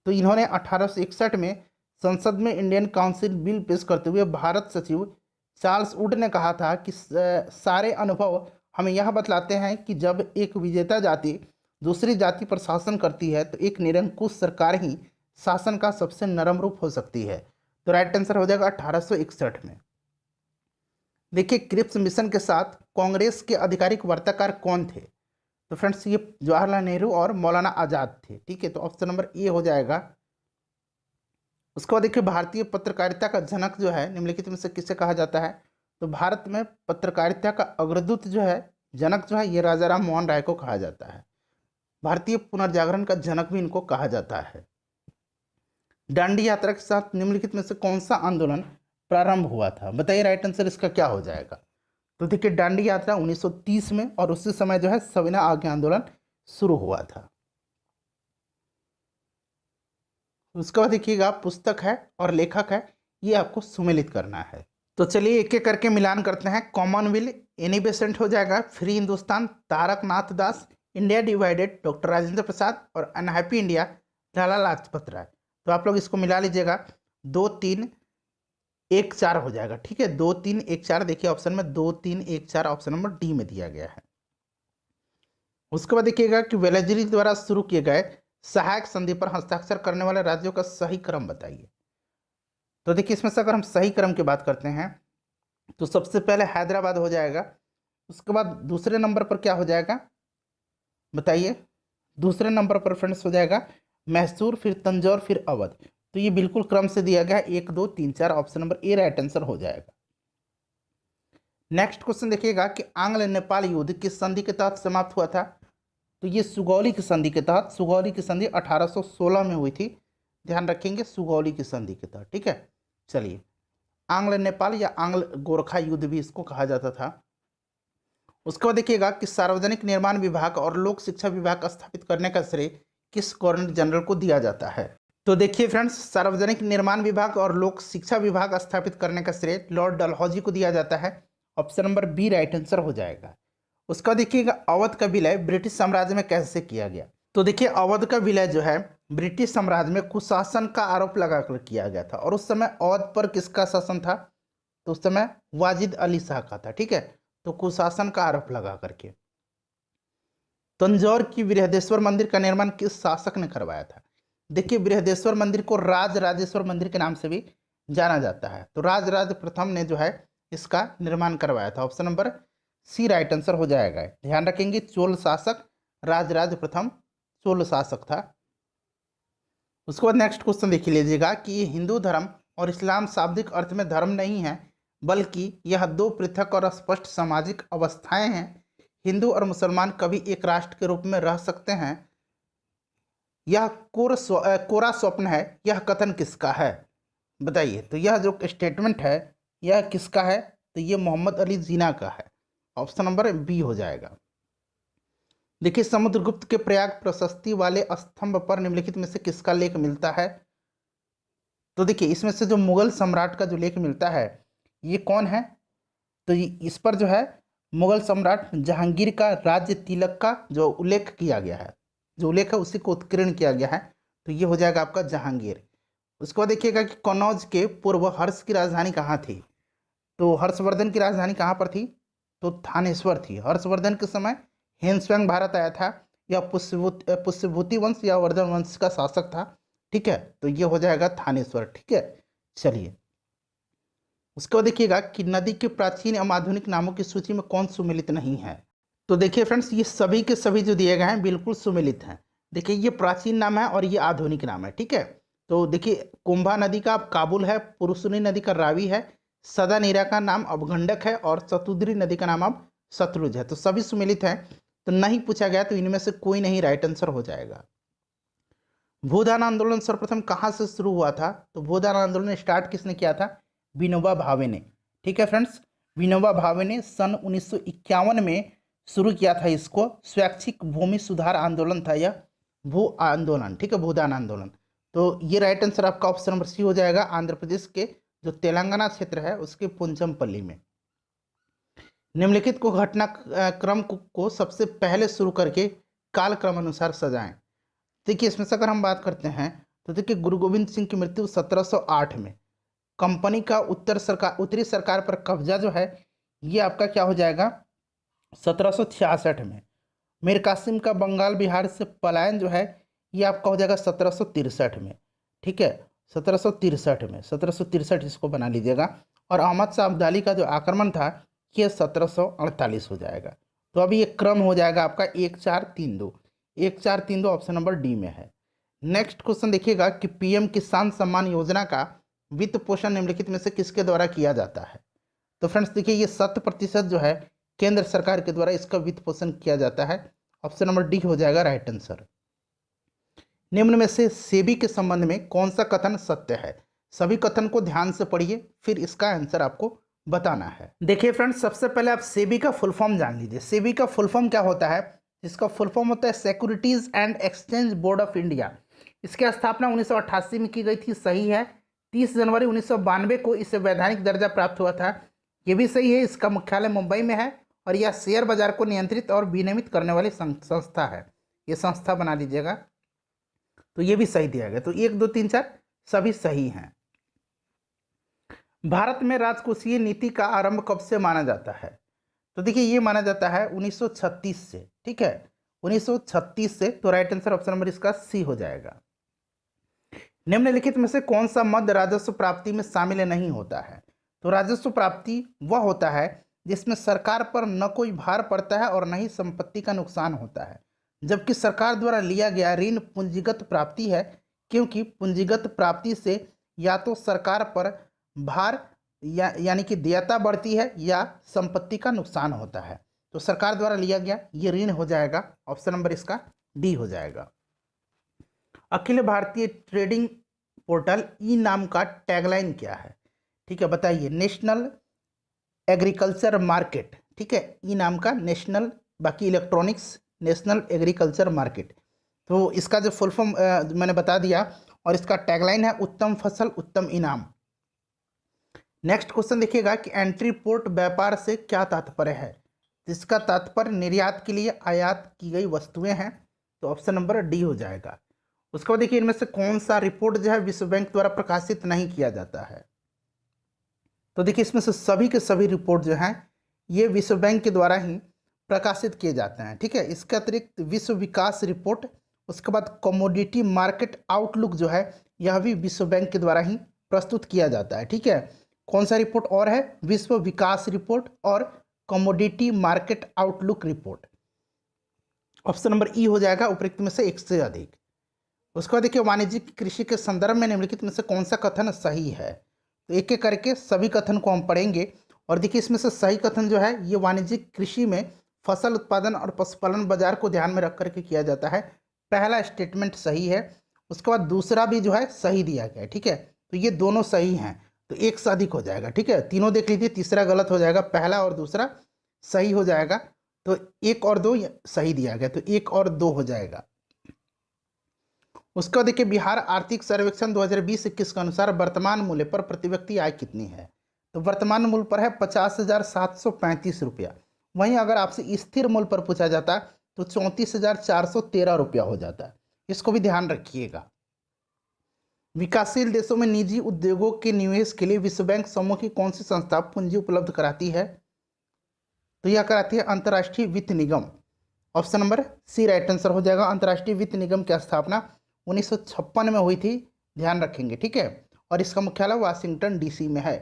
तो इन्होंने 1861 में संसद में इंडियन काउंसिल बिल पेश करते हुए भारत सचिव चार्ल्स वुड ने कहा था कि सारे अनुभव हमें यह बतलाते हैं कि जब एक विजेता जाति दूसरी जाति पर शासन करती है तो एक निरंकुश सरकार ही शासन का सबसे नरम रूप हो सकती है। तो राइट आंसर हो जाएगा 1861 में। देखिए क्रिप्स मिशन के साथ कांग्रेस के आधिकारिक वार्ताकार कौन थे? तो फ्रेंड्स ये जवाहरलाल नेहरू और मौलाना आज़ाद थे। ठीक है। तो ऑप्शन नंबर ए हो जाएगा। उसके बाद देखिए भारतीय पत्रकारिता का जनक जो है निम्नलिखित में से किसे कहा जाता है? तो भारत में पत्रकारिता का अग्रदूत जो है, जनक जो है, ये राजा राम मोहन राय को कहा जाता है। भारतीय पुनर्जागरण का जनक भी इनको कहा जाता है। दांडी यात्रा के साथ निम्नलिखित में से कौन सा आंदोलन प्रारंभ हुआ था? बताइए राइट आंसर इसका क्या हो जाएगा। तो देखिए दांडी यात्रा 1930 में, और उसी समय जो है सविनय आज्ञा आंदोलन शुरू हुआ था। उसके बाद देखिएगा पुस्तक है और लेखक है, ये आपको सुमेलित करना है। तो चलिए एक एक करके मिलान करते हैं। कॉमनवेल्थ एनी बेसेंट हो जाएगा, फ्री हिंदुस्तान तारक नाथ दास, India divided doctor Rajendra Prasad, और अनहैप्पी इंडिया लाला लाजपत राय। तो आप लोग इसको मिला लीजिएगा, 2 3 1 4 हो जाएगा। ठीक है। 2 3 1 4 देखिए ऑप्शन में 2 3 1 4 ऑप्शन नंबर डी में दिया गया है। उसके बाद देखिएगा कि वेलेजरी द्वारा शुरू किए गए सहायक संधि पर हस्ताक्षर करने वाले राज्यों का सही क्रम बताइए। तो देखिए इसमें से अगर हम सही क्रम की बात करते हैं तो सबसे पहले हैदराबाद हो जाएगा। उसके बाद दूसरे नंबर पर क्या हो जाएगा बताइए? दूसरे नंबर पर फ्रेंड्स हो जाएगा मैसूर, फिर तंजौर, फिर अवध। तो ये बिल्कुल क्रम से दिया गया 1 2 3 4 option number A right answer हो जाएगा। नेक्स्ट क्वेश्चन देखिएगा कि आंग्ल नेपाल युद्ध किस संधि के तहत समाप्त हुआ था? तो ये सुगौली की संधि के तहत। सुगौली की संधि 1816 में हुई थी। ध्यान रखेंगे सुगौली की संधि के तहत। ठीक है। चलिए आंग्ल नेपाल या आंग्ल गोरखा युद्ध भी इसको कहा जाता था। उसके बाद देखिएगा कि सार्वजनिक निर्माण विभाग और लोक शिक्षा विभाग स्थापित करने का श्रेय किस गवर्नर जनरल को दिया जाता है? तो देखिए फ्रेंड्स सार्वजनिक निर्माण विभाग और लोक शिक्षा विभाग स्थापित करने का श्रेय लॉर्ड डलहौजी को दिया जाता है। Option number B right answer हो जाएगा। उसका देखिएगा अवध का विलय ब्रिटिश साम्राज्य में कैसे किया गया? तो देखिए अवध का विलय जो है ब्रिटिश साम्राज्य में कुशासन का आरोप लगाकर किया गया था। और उस समय अवध पर किसका शासन था? तो उस समय वाजिद अली शाह का था। ठीक है। तो कुशासन का आरोप लगा करके। तंजौर की बृहदेश्वर मंदिर का निर्माण किस शासक ने करवाया था? देखिए बृहदेश्वर मंदिर को राजराजेश्वर मंदिर के नाम से भी जाना जाता है। तो राजराज प्रथम ने जो है इसका निर्माण करवाया था। Option number C right answer हो जाएगा। ध्यान रखेंगे चोल शासक राजराज प्रथम चोल शासक था। उसके बाद नेक्स्ट क्वेश्चन देख लीजिएगा कि हिंदू धर्म और इस्लाम शाब्दिक अर्थ में धर्म नहीं है, बल्कि यह 2 पृथक और स्पष्ट सामाजिक अवस्थाएं हैं। हिंदू और मुसलमान कभी एक राष्ट्र के रूप में रह सकते हैं, यह कोरा स्वप्न है। यह कथन किसका है बताइए? तो यह जो स्टेटमेंट है यह किसका है? तो ये मोहम्मद अली जिन्ना का है। ऑप्शन नंबर बी हो जाएगा। देखिए समुद्रगुप्त के प्रयाग प्रशस्ति वाले स्तंभ पर निम्नलिखित में से किसका लेख मिलता है? तो देखिए इसमें से जो मुगल सम्राट का जो लेख मिलता है ये कौन है, तो इस पर जो है मुगल सम्राट जहांगीर का राज्य तिलक का जो उल्लेख किया गया है, जो उल्लेख है उसी को उत्कीर्ण किया गया है, तो ये हो जाएगा आपका जहांगीर। उसके बाद देखिएगा कि कन्नौज के पूर्व हर्ष की राजधानी कहाँ थी, तो हर्षवर्धन की राजधानी कहाँ पर थी, तो थानेश्वर थी। हर्षवर्धन के समय हेनस्वैंग भारत आया था, या पुष्यभूति वंश या वर्धन वंश का शासक था, ठीक है, तो ये हो जाएगा थानेश्वर, ठीक है। चलिए उसके बाद देखिएगा कि नदी के प्राचीन एवं आधुनिक नामों की सूची में कौन सुमेलित नहीं है, तो देखिए फ्रेंड्स ये सभी के सभी जो दिए गए हैं बिल्कुल सुमेलित हैं। देखिए ये प्राचीन नाम है और ये आधुनिक नाम है, ठीक है। तो देखिए कुंभा नदी का काबुल है, पुरुषनी नदी का रावी है, सदा नीरा का नाम अवगंडक है और सतुद्री नदी का नाम अब सतलुज है, तो सभी सुमेलित हैं। तो नहीं पूछा गया तो इनमें से कोई नहीं राइट आंसर हो जाएगा। भूदान आंदोलन सर्वप्रथम कहाँ से शुरू हुआ था, तो भूदान आंदोलन स्टार्ट किसने किया था, विनोबा भावे ने, ठीक है फ्रेंड्स। विनोबा भावे ने सन 1951 में शुरू किया था इसको। स्वैच्छिक भूमि सुधार आंदोलन था यह भू आंदोलन, ठीक है, भूदान आंदोलन। तो ये राइट आंसर आपका ऑप्शन नंबर सी हो जाएगा, आंध्र प्रदेश के जो तेलंगाना क्षेत्र है उसके पुंचमपल्ली में। निम्नलिखित को घटनाक्रम को सबसे पहले शुरू करके कालक्रम अनुसार सजाएं। देखिए इसमें से अगर हम बात करते हैं तो देखिए गुरु गोविंद सिंह की मृत्यु 1708 में, कंपनी का उत्तरी सरकार पर कब्जा जो है ये आपका क्या हो जाएगा 1766 में। मीर कासिम का बंगाल बिहार से पलायन जो है ये आपका हो जाएगा 1763 में, ठीक है, 1763 में, 1763 इसको बना लीजिएगा। और अहमद शाह अब्दाली का जो आक्रमण था ये 1748 हो जाएगा। तो अभी ये क्रम हो जाएगा आपका 1 4 3 2, 1 4 3 2 ऑप्शन नंबर डी में है। नेक्स्ट क्वेश्चन देखिएगा कि पीएम किसान सम्मान योजना का वित्त पोषण निम्नलिखित में से किसके द्वारा किया जाता है, तो फ्रेंड्स देखिए ये 100% जो है केंद्र सरकार के द्वारा इसका वित्त पोषण किया जाता है, ऑप्शन नंबर डी हो जाएगा राइट आंसर। निम्न में से सेबी के संबंध में कौन सा कथन सत्य है, सभी कथन को ध्यान से पढ़िए फिर इसका आंसर आपको बताना है। देखिए फ्रेंड्स सबसे पहले आप सेबी का फुल फॉर्म जान लीजिए। सेबी का फुल फॉर्म क्या होता है, इसका फुल फॉर्म होता है securities and exchange board of India. इसकी स्थापना 1988 में की गई थी, सही है। 30 जनवरी 1992 को इसे वैधानिक दर्जा प्राप्त हुआ था, ये भी सही है। इसका मुख्यालय मुंबई में है और यह शेयर बाजार को नियंत्रित और विनियमित करने वाली संस्था है, ये संस्था बना लीजिएगा, तो ये भी सही दिया गया। तो 1 2 3 4 सभी सही हैं। भारत में राजकोषीय नीति का आरंभ कब से माना जाता है, तो देखिए ये माना जाता है 1936 से, ठीक है, 1936 से। तो राइट आंसर ऑप्शन नंबर इसका सी हो जाएगा। निम्नलिखित में से कौन सा मद राजस्व प्राप्ति में शामिल नहीं होता है, तो राजस्व प्राप्ति वह होता है जिसमें सरकार पर न कोई भार पड़ता है और न ही संपत्ति का नुकसान होता है, जबकि सरकार द्वारा लिया गया ऋण पूंजीगत प्राप्ति है, क्योंकि पूंजीगत प्राप्ति से या तो सरकार पर भार यानी कि देयता बढ़ती है या संपत्ति का नुकसान होता है। तो सरकार द्वारा लिया गया ये ऋण हो जाएगा, ऑप्शन नंबर इसका डी हो जाएगा। Akhil Bharatiya trading portal e नाम का टैगलाइन क्या है, ठीक है, बताइए। नेशनल एग्रीकल्चर मार्केट, ठीक है, ई नाम का नेशनल, बाकी इलेक्ट्रॉनिक्स नेशनल एग्रीकल्चर मार्केट। तो इसका जो फुल फॉर्म मैंने बता दिया और इसका टैगलाइन है उत्तम फसल उत्तम इनाम। नेक्स्ट क्वेश्चन देखिएगा कि एंट्री पोर्ट व्यापार से क्या तात्पर्य है, इसका तात्पर्य निर्यात के लिए आयात की गई वस्तुएं हैं, तो ऑप्शन नंबर डी हो जाएगा। उसके बाद देखिए इनमें से कौन सा रिपोर्ट जो है विश्व बैंक द्वारा प्रकाशित नहीं किया जाता है, तो देखिए इसमें से सभी के सभी रिपोर्ट जो हैं ये विश्व बैंक के द्वारा ही प्रकाशित किए जाते हैं, ठीक है। इसके अतिरिक्त विश्व विकास रिपोर्ट, उसके बाद कमोडिटी मार्केट आउटलुक जो है यह भी विश्व बैंक के द्वारा ही प्रस्तुत किया जाता है, ठीक है। कौन सा रिपोर्ट और है, विश्व विकास रिपोर्ट और commodity market outlook report, option number ई हो जाएगा उपरोक्त में से एक से अधिक। उसके बाद देखिए वाणिज्यिक कृषि के संदर्भ में निम्नलिखित में से कौन सा कथन सही है, तो एक एक करके सभी कथन को हम पढ़ेंगे। और देखिए इसमें से सही कथन जो है ये वाणिज्यिक कृषि में फसल उत्पादन और पशुपालन बाजार को ध्यान में रख करके किया जाता है, पहला स्टेटमेंट सही है। उसके बाद दूसरा भी जो है सही दिया गया है, ठीक है, तो ये दोनों सही हैं, तो एक से अधिक हो जाएगा, ठीक है। तीनों देख लीजिए, तीसरा गलत हो जाएगा, पहला और दूसरा सही हो जाएगा, तो 1 और 2 सही दिया गया, तो 1 और 2 हो जाएगा। उसका देखिए बिहार आर्थिक सर्वेक्षण 2020-21 के अनुसार वर्तमान मूल्य पर प्रति व्यक्ति आय कितनी है। तो वर्तमान मूल्य पर है 50,735 रुपया। वहीं अगर आपसे स्थिर मूल्य पर पूछा जाता तो 34,413 रुपया हो जाता। इसको भी ध्यान रखिएगा। विकासशील देशों में निजी उद्योगों के निवेश के लिए विश्व बैंक समूह की कौन सी संस्था पूंजी उपलब्ध कराती है। तो यह कराती है अंतर्राष्ट्रीय वित्त निगम। Option number C right answer हो जाएगा। अंतर्राष्ट्रीय वित्त निगम की स्थापना 1956 में हुई थी, ध्यान रखेंगे, ठीक है। और इसका मुख्यालय वाशिंगटन डीसी में है।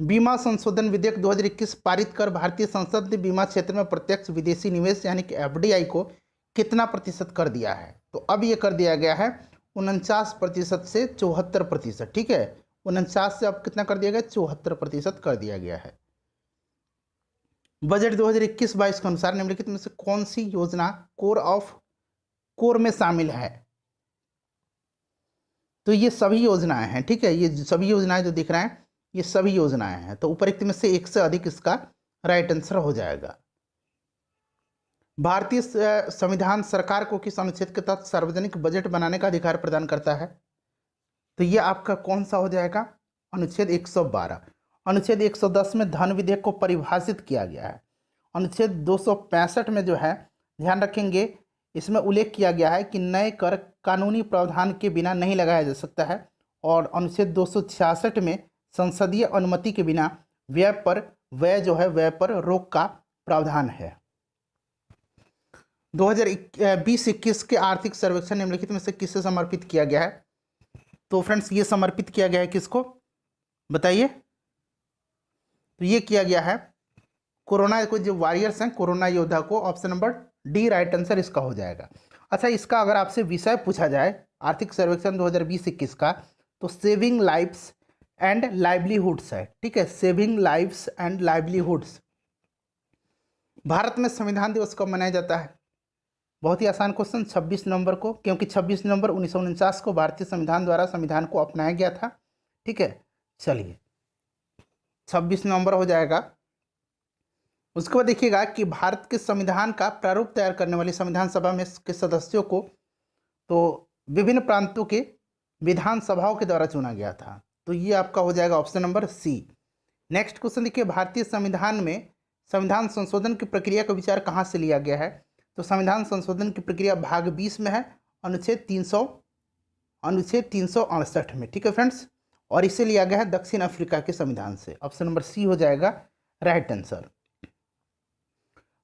बीमा संशोधन विधेयक 2021 पारित कर भारतीय संसद ने बीमा क्षेत्र में प्रत्यक्ष विदेशी निवेश यानी कि एफडीआई को कितना प्रतिशत कर दिया है। तो अब ये कर दिया गया है 49% से 74%, ठीक है। 49 से अब कितना कर दिया गया, 74% कर दिया गया है। बजट 2021-22 के अनुसार निम्नलिखित में से कौन सी योजना कोर में शामिल है। तो ये सभी योजनाएं हैं, ठीक है। ये सभी योजनाएं जो दिख रहे हैं ये सभी योजनाएं हैं। तो उपरोक्त में से एक से अधिक इसका राइट आंसर हो जाएगा। भारतीय संविधान सरकार को किस अनुच्छेद के तहत सार्वजनिक बजट बनाने का अधिकार प्रदान करता है। तो ये आपका कौन सा हो जाएगा, अनुच्छेद 112। अनुच्छेद 110 में धन विधेयक को परिभाषित किया गया है। अनुच्छेद 265 में जो है, ध्यान रखेंगे, इसमें उल्लेख किया गया है कि नए कर कानूनी प्रावधान के बिना नहीं लगाया जा सकता है। और अनुच्छेद 266 में संसदीय अनुमति के बिना व्यय पर रोक का प्रावधान है। 2020-21 के आर्थिक सर्वेक्षण निम्नलिखित में से किसे समर्पित किया गया है। तो फ्रेंड्स ये समर्पित किया गया है किसको, बताइए। तो ये किया गया है कोरोना को, जो वॉरियर्स हैं, कोरोना योद्धा को। Option number D right answer इसका हो जाएगा। अच्छा, इसका अगर आपसे विषय पूछा जाए आर्थिक सर्वेक्षण 2020-21 का, तो सेविंग लाइव्स एंड लाइवलीहुड्स है, ठीक है। Saving lives and livelihoods. Bharat में संविधान दिवस कब मनाया जाता है। बहुत ही आसान क्वेश्चन, 26 नवंबर को, क्योंकि 26 नवंबर 1949 को भारतीय संविधान द्वारा संविधान को अपनाया गया था, ठीक है। चलिए 26 नवंबर हो जाएगा। उसके बाद देखिएगा कि भारत के संविधान का प्रारूप तैयार करने वाली संविधान सभा में के सदस्यों को तो विभिन्न प्रांतों के विधानसभाओं के द्वारा चुना गया था। तो ये आपका हो जाएगा option number C. Next question देखिए, भारतीय संविधान में संविधान संशोधन की प्रक्रिया का विचार कहाँ से लिया गया है। तो संविधान संशोधन की प्रक्रिया भाग 20 में है, अनुच्छेद 368 में, ठीक है फ्रेंड्स। और इसे लिया गया है दक्षिण अफ्रीका के संविधान से। ऑप्शन नंबर सी हो जाएगा राइट आंसर।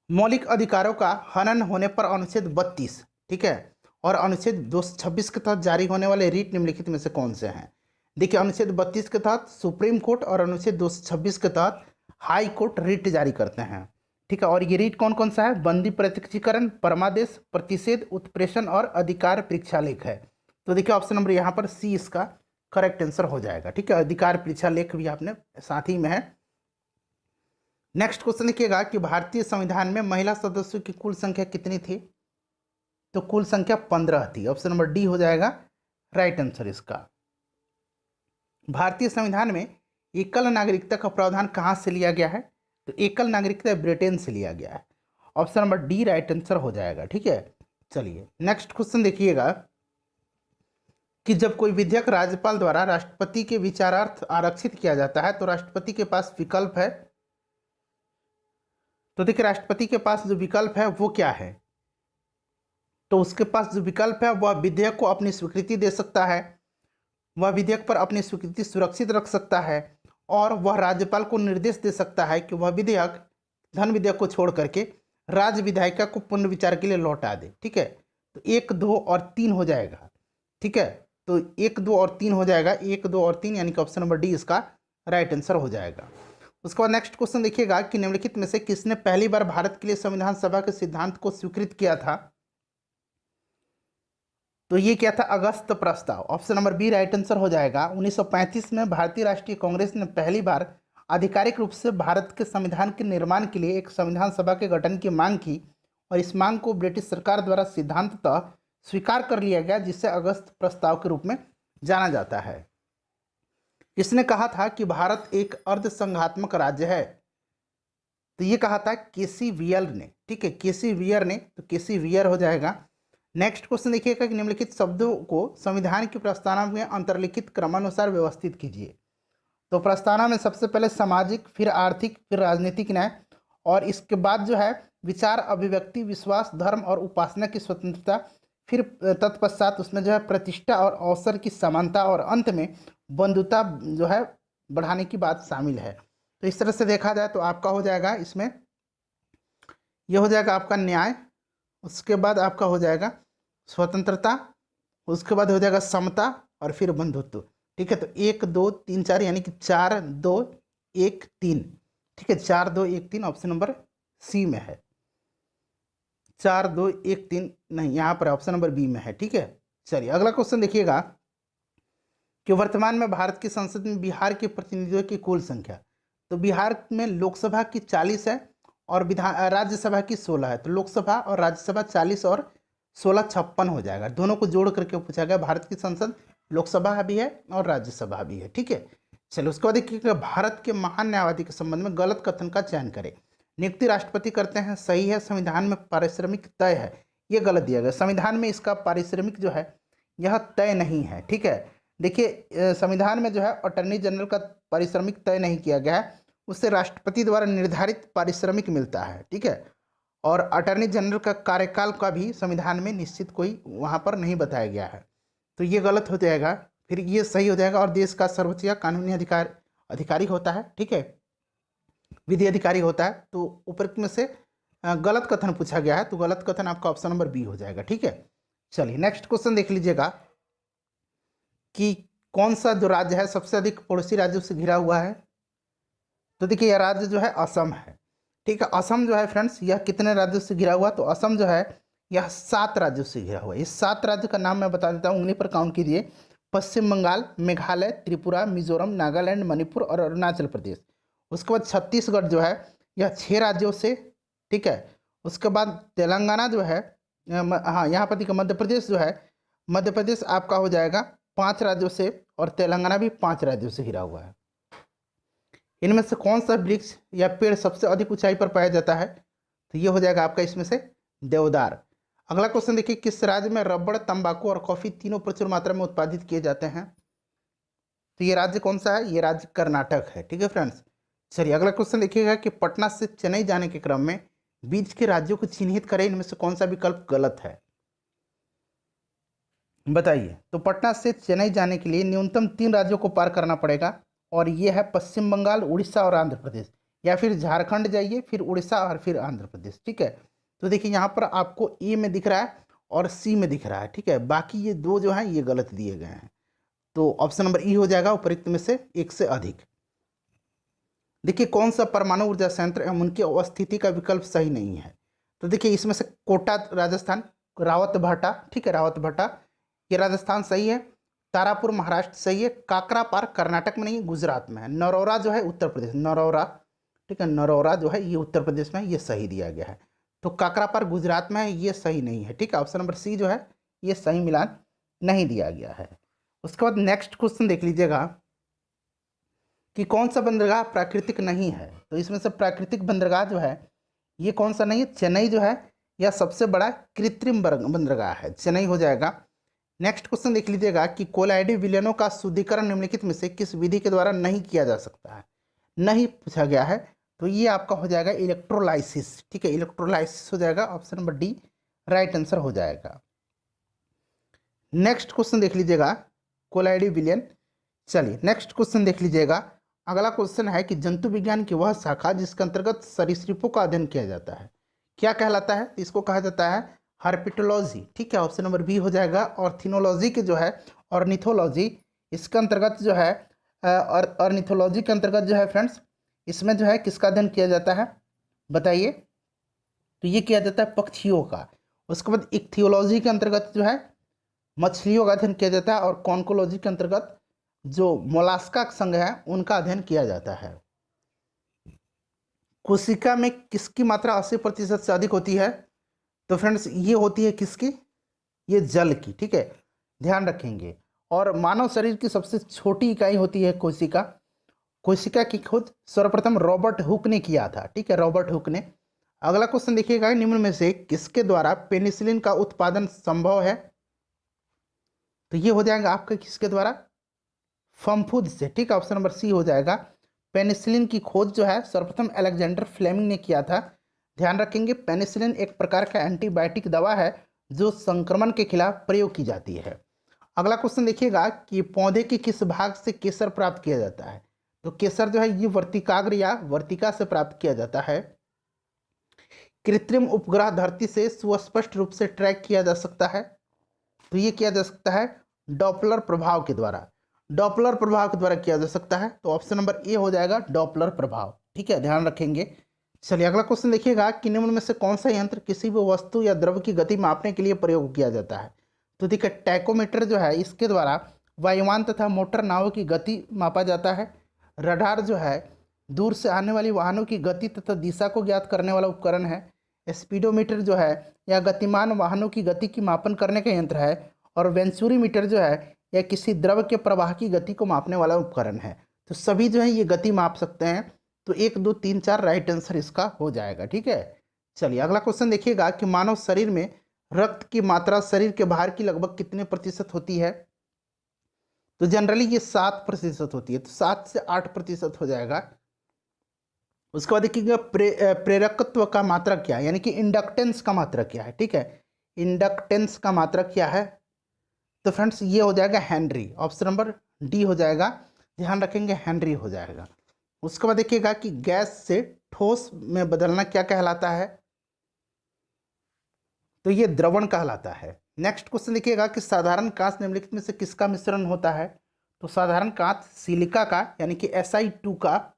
मौलिक अधिकारों का हनन होने पर अनुच्छेद 32, ठीक है, और अनुच्छेद 226 के तहत जारी होने वाले रीट निम्नलिखित में से कौन से हैं। देखिए अनुच्छेद 32 के तहत सुप्रीम कोर्ट और अनुच्छेद 226 के तहत हाई कोर्ट रीट जारी करते हैं, ठीक है। और ये रीट कौन कौन सा है, बंदी प्रत्यक्षीकरण, परमादेश, प्रतिषेध, उत्प्रेषण और अधिकार परीक्षालेख है। तो देखिए ऑप्शन नंबर यहाँ पर सी इसका करेक्ट आंसर हो जाएगा, ठीक है। अधिकार परीक्षालेख भी आपने साथ ही में है। नेक्स्ट क्वेश्चन देखिएगा कि भारतीय संविधान में महिला सदस्यों की कुल संख्या कितनी थी। तो कुल संख्या 15 थी। ऑप्शन नंबर डी हो जाएगा राइट आंसर इसका। भारतीय संविधान में एकल नागरिकता का प्रावधान कहाँ से लिया गया है। तो एकल नागरिकता ब्रिटेन से लिया गया है। Option number D right answer हो जाएगा, ठीक है। चलिए नेक्स्ट क्वेश्चन देखिएगा कि जब कोई विधेयक राज्यपाल द्वारा राष्ट्रपति के विचारार्थ आरक्षित किया जाता है तो राष्ट्रपति के पास विकल्प है। तो देखिए राष्ट्रपति के पास जो विकल्प है वो क्या है। तो उसके पास जो विकल्प है वह विधेयक को अपनी स्वीकृति दे सकता है, वह विधेयक पर अपनी स्वीकृति सुरक्षित रख सकता है, और वह राज्यपाल को निर्देश दे सकता है कि वह विधेयक धन विधेयक को छोड़ करके राज्य विधायिका को पुनर्विचार के लिए लौटा दे, ठीक है। तो 1, 2 और 3 हो जाएगा, ठीक है। तो 1, 2 और 3 हो जाएगा, 1, 2 और 3, यानी कि ऑप्शन नंबर डी इसका राइट आंसर हो जाएगा। उसके बाद नेक्स्ट क्वेश्चन देखिएगा कि निम्नलिखित में से किसने पहली बार भारत के लिए संविधान सभा के सिद्धांत को स्वीकृत किया था। तो ये क्या था, अगस्त प्रस्ताव। Option number B right answer हो जाएगा। 1935 में भारतीय राष्ट्रीय कांग्रेस ने पहली बार आधिकारिक रूप से भारत के संविधान के निर्माण के लिए एक संविधान सभा के गठन की मांग की, और इस मांग को ब्रिटिश सरकार द्वारा सिद्धांततः स्वीकार कर लिया गया, जिसे अगस्त प्रस्ताव के रूप में जाना जाता है। इसने कहा था कि भारत एक अर्ध संघात्मक राज्य है। तो ये कहा था केसी वियर ने, ठीक है, केसी वियर ने। तो केसी वियर हो जाएगा। नेक्स्ट क्वेश्चन देखिएगा कि निम्नलिखित शब्दों को संविधान की प्रस्तावना में अंतर्लिखित क्रमानुसार व्यवस्थित कीजिए। तो प्रस्तावना में सबसे पहले सामाजिक, फिर आर्थिक, फिर राजनीतिक न्याय, और इसके बाद जो है विचार, अभिव्यक्ति, विश्वास, धर्म और उपासना की स्वतंत्रता, फिर तत्पश्चात उसमें जो है प्रतिष्ठा और अवसर की समानता, और अंत में बंधुता जो है बढ़ाने की बात शामिल है। तो इस तरह से देखा जाए तो आपका हो जाएगा इसमें, यह हो जाएगा आपका न्याय, उसके बाद आपका हो जाएगा स्वतंत्रता, उसके बाद हो जाएगा समता, और फिर बंधुत्व। ठीक है, तो 1 2 3 4 यानी कि 4 2 1 3। ठीक है, 4 2 1 3 ऑप्शन नंबर सी में है। 4 2 1 3 नहीं, यहाँ पर ऑप्शन नंबर बी में है। ठीक है, चलिए अगला क्वेश्चन देखिएगा कि वर्तमान में भारत की संसद में बिहार के प्रतिनिधियों की कुल संख्या। तो बिहार में लोकसभा की 40 है और राज्यसभा की 16 है। तो लोकसभा और राज्यसभा 40 और 16 56 हो जाएगा। दोनों को जोड़ करके पूछा गया। भारत की संसद लोकसभा भी है और राज्यसभा भी है। ठीक है, चलो उसके बाद देखिए, भारत के महान न्यायवादी के संबंध में गलत कथन का चयन करें। नियुक्ति राष्ट्रपति करते हैं, सही है। संविधान में पारिश्रमिक तय है, ये गलत दिया गया। संविधान में इसका पारिश्रमिक जो है यह तय नहीं है। ठीक है, देखिए संविधान में जो है अटॉर्नी जनरल का पारिश्रमिक तय नहीं किया गया है, उससे राष्ट्रपति द्वारा निर्धारित पारिश्रमिक मिलता है। ठीक है, और अटॉर्नी जनरल का कार्यकाल का भी संविधान में निश्चित कोई वहाँ पर नहीं बताया गया है। तो ये गलत हो जाएगा, फिर ये सही हो जाएगा। और देश का सर्वोच्च या कानूनी अधिकारी होता है। ठीक है, विधि अधिकारी होता है। तो उपरोक्त में से गलत कथन पूछा गया है, तो गलत कथन आपका ऑप्शन नंबर बी हो जाएगा। ठीक है, चलिए नेक्स्ट क्वेश्चन देख लीजिएगा कि कौन सा जो राज्य है सबसे अधिक पड़ोसी राज्यों से घिरा हुआ है। तो देखिए यह राज्य जो है असम है। ठीक है, असम जो है फ्रेंड्स यह कितने राज्यों से घिरा हुआ, तो असम जो है यह 7 राज्यों से घिरा हुआ है। इस 7 राज्यों का नाम मैं बता देता हूँ, उंगली पर काउंट कीजिए। पश्चिम बंगाल, मेघालय, त्रिपुरा, मिजोरम, नागालैंड, मणिपुर और अरुणाचल प्रदेश। उसके बाद छत्तीसगढ़ जो है यह 6 राज्यों से। ठीक है, उसके बाद तेलंगाना जो है, हाँ यहाँ पर देखिए मध्य प्रदेश जो है, मध्य प्रदेश आपका हो जाएगा 5 राज्यों से, और तेलंगाना भी 5 राज्यों से घिरा हुआ है। इनमें से कौन सा वृक्ष या पेड़ सबसे अधिक ऊंचाई पर पाया जाता है, तो ये हो जाएगा आपका इसमें से देवदार। अगला क्वेश्चन देखिए, किस राज्य में रबड़, तंबाकू और कॉफी तीनों प्रचुर मात्रा में उत्पादित किए जाते हैं। तो ये राज्य कौन सा है, ये राज्य कर्नाटक है। ठीक है फ्रेंड्स, चलिए अगला क्वेश्चन देखिएगा कि पटना से चेन्नई जाने के क्रम में बीच के राज्यों को चिन्हित करें, इनमें से कौन सा विकल्प गलत है, बताइए। तो पटना से चेन्नई जाने के लिए न्यूनतम 3 राज्यों को पार करना पड़ेगा, और ये है पश्चिम बंगाल, उड़ीसा और आंध्र प्रदेश, या फिर झारखंड जाइए, फिर उड़ीसा और फिर आंध्र प्रदेश। ठीक है, तो देखिए यहाँ पर आपको ए में दिख रहा है और सी में दिख रहा है। ठीक है, बाकी ये 2 जो हैं ये गलत दिए गए हैं। तो ऑप्शन नंबर ई हो जाएगा उपरोक्त में से एक से अधिक। देखिए कौन सा परमाणु ऊर्जा संयंत्र एवं उनकी अवस्थिति का विकल्प सही नहीं है। तो देखिए इसमें से कोटा राजस्थान, रावतभाटा, ठीक है रावतभाटा ये राजस्थान सही है। तारापुर महाराष्ट्र सही है। काकरापार कर्नाटक में नहीं, गुजरात में है। नरौरा जो है उत्तर प्रदेश, नरौरा, ठीक है नरौरा जो है ये उत्तर प्रदेश में है, ये सही दिया गया है। तो काकरापार गुजरात में है, ये सही नहीं है। ठीक है, ऑप्शन नंबर सी जो है ये सही मिलान नहीं दिया गया है। उसके बाद नेक्स्ट क्वेश्चन देख लीजिएगा कि कौन सा बंदरगाह प्राकृतिक नहीं है। तो इसमें से प्राकृतिक बंदरगाह जो है ये कौन सा नहीं है, चेन्नई जो है यह सबसे बड़ा कृत्रिम बंदरगाह है, चेन्नई हो जाएगा। नेक्स्ट क्वेश्चन देख लीजिएगा कि कोलाइडी विलयनों का शुद्धिकरण निम्नलिखित में से किस विधि के द्वारा नहीं किया जा सकता है, नहीं पूछा गया है। तो ये आपका हो जाएगा इलेक्ट्रोलाइसिस। ठीक है, इलेक्ट्रोलाइसिस हो जाएगा, option number D right answer हो जाएगा। नेक्स्ट क्वेश्चन देख लीजिएगा कोलाइडी विलयन। चलिए नेक्स्ट क्वेश्चन देख लीजिएगा। अगला क्वेश्चन है कि जंतु विज्ञान की वह शाखा जिसके अंतर्गत सरीसृपों का अध्ययन किया जाता है क्या कहलाता है, इसको कहा जाता है हर्पिटोलॉजी। ठीक है, ऑप्शन नंबर बी हो जाएगा। ऑर्थिनोलॉजी के जो है ऑर्निथोलॉजी, इसके अंतर्गत जो है और ऑर्निथोलॉजी के अंतर्गत जो है फ्रेंड्स इसमें जो है किसका अध्ययन किया जाता है बताइए। तो ये किया जाता है पक्षियों का। उसके बाद इक्थियोलॉजी के अंतर्गत जो है मछलियों का अध्ययन किया जाता है, और कॉन्कोलॉजी के अंतर्गत जो मोलास्का संघ है उनका अध्ययन किया जाता है। कोशिका में किसकी मात्रा 80% से अधिक होती है, तो फ्रेंड्स ये होती है किसकी, ये जल की। ठीक है, ध्यान रखेंगे। और मानव शरीर की सबसे छोटी इकाई होती है कोशिका। कोशिका की खोज सर्वप्रथम रॉबर्ट हुक ने किया था। ठीक है, रॉबर्ट हुक ने अगला क्वेश्चन देखिएगा, निम्न में से किसके द्वारा पेनिसिलिन का उत्पादन संभव है? तो ये हो जाएगा आपका किसके द्वारा? फम्फूद से, ठीक है, ऑप्शन नंबर सी हो जाएगा। पेनिसिलिन की खोज जो है सर्वप्रथम अलेक्जेंडर फ्लेमिंग ने किया था। ध्यान रखेंगे, पेनिसिलिन एक प्रकार का एंटीबायोटिक दवा है जो संक्रमण के खिलाफ प्रयोग की जाती है। अगला क्वेश्चन देखिएगा कि पौधे के किस भाग से केसर प्राप्त किया जाता है? तो केसर जो है ये वर्तिकाग्र या वर्तिका से प्राप्त किया जाता है। कृत्रिम उपग्रह धरती से सुस्पष्ट रूप से ट्रैक किया जा सकता है। तो ये किया जा सकता है डॉपलर प्रभाव के द्वारा। डॉपलर प्रभाव के द्वारा किया जा सकता है, तो ऑप्शन नंबर ए हो जाएगा डॉपलर प्रभाव, ठीक है, ध्यान रखेंगे। चलिए अगला क्वेश्चन देखिएगा कि निम्न में से कौन सा यंत्र किसी भी वस्तु या द्रव की गति मापने के लिए प्रयोग किया जाता है? तो देखिए टैकोमीटर जो है इसके द्वारा वायुयान तथा मोटर नावों की गति मापा जाता है। रडार जो है दूर से आने वाली वाहनों की गति तथा दिशा को ज्ञात करने वाला उपकरण है। स्पीडोमीटर जो है या गतिमान वाहनों की गति की मापन करने का यंत्र है। और वेंचुरीमीटर जो है या किसी द्रव के प्रवाह की गति को मापने वाला उपकरण है। तो सभी जो है ये गति माप सकते हैं। तो 1 2 3 4 राइट आंसर इसका हो जाएगा, ठीक है। चलिए अगला क्वेश्चन देखिएगा कि मानव शरीर में रक्त की मात्रा शरीर के बाहर की लगभग कितने प्रतिशत होती है? तो जनरली ये 7% होती है, तो 7 से 8% हो जाएगा। उसके बाद देखिएगा प्रेरकत्व का मात्रा क्या है, यानी कि इंडक्टेंस का मात्रा क्या है, ठीक है। इंडक्टेंस का मात्रा क्या है? तो फ्रेंड्स ये हो जाएगा हेनरी, ऑप्शन नंबर डी हो जाएगा, ध्यान रखेंगे हेनरी हो जाएगा। उसके बाद देखिएगा कि गैस से ठोस में बदलना क्या कहलाता है? तो ये द्रवण कहलाता है। नेक्स्ट क्वेश्चन देखिएगा कि साधारण कांच निम्नलिखित में से किसका मिश्रण होता है? तो साधारण कांच सिलिका का यानी कि Si2 का,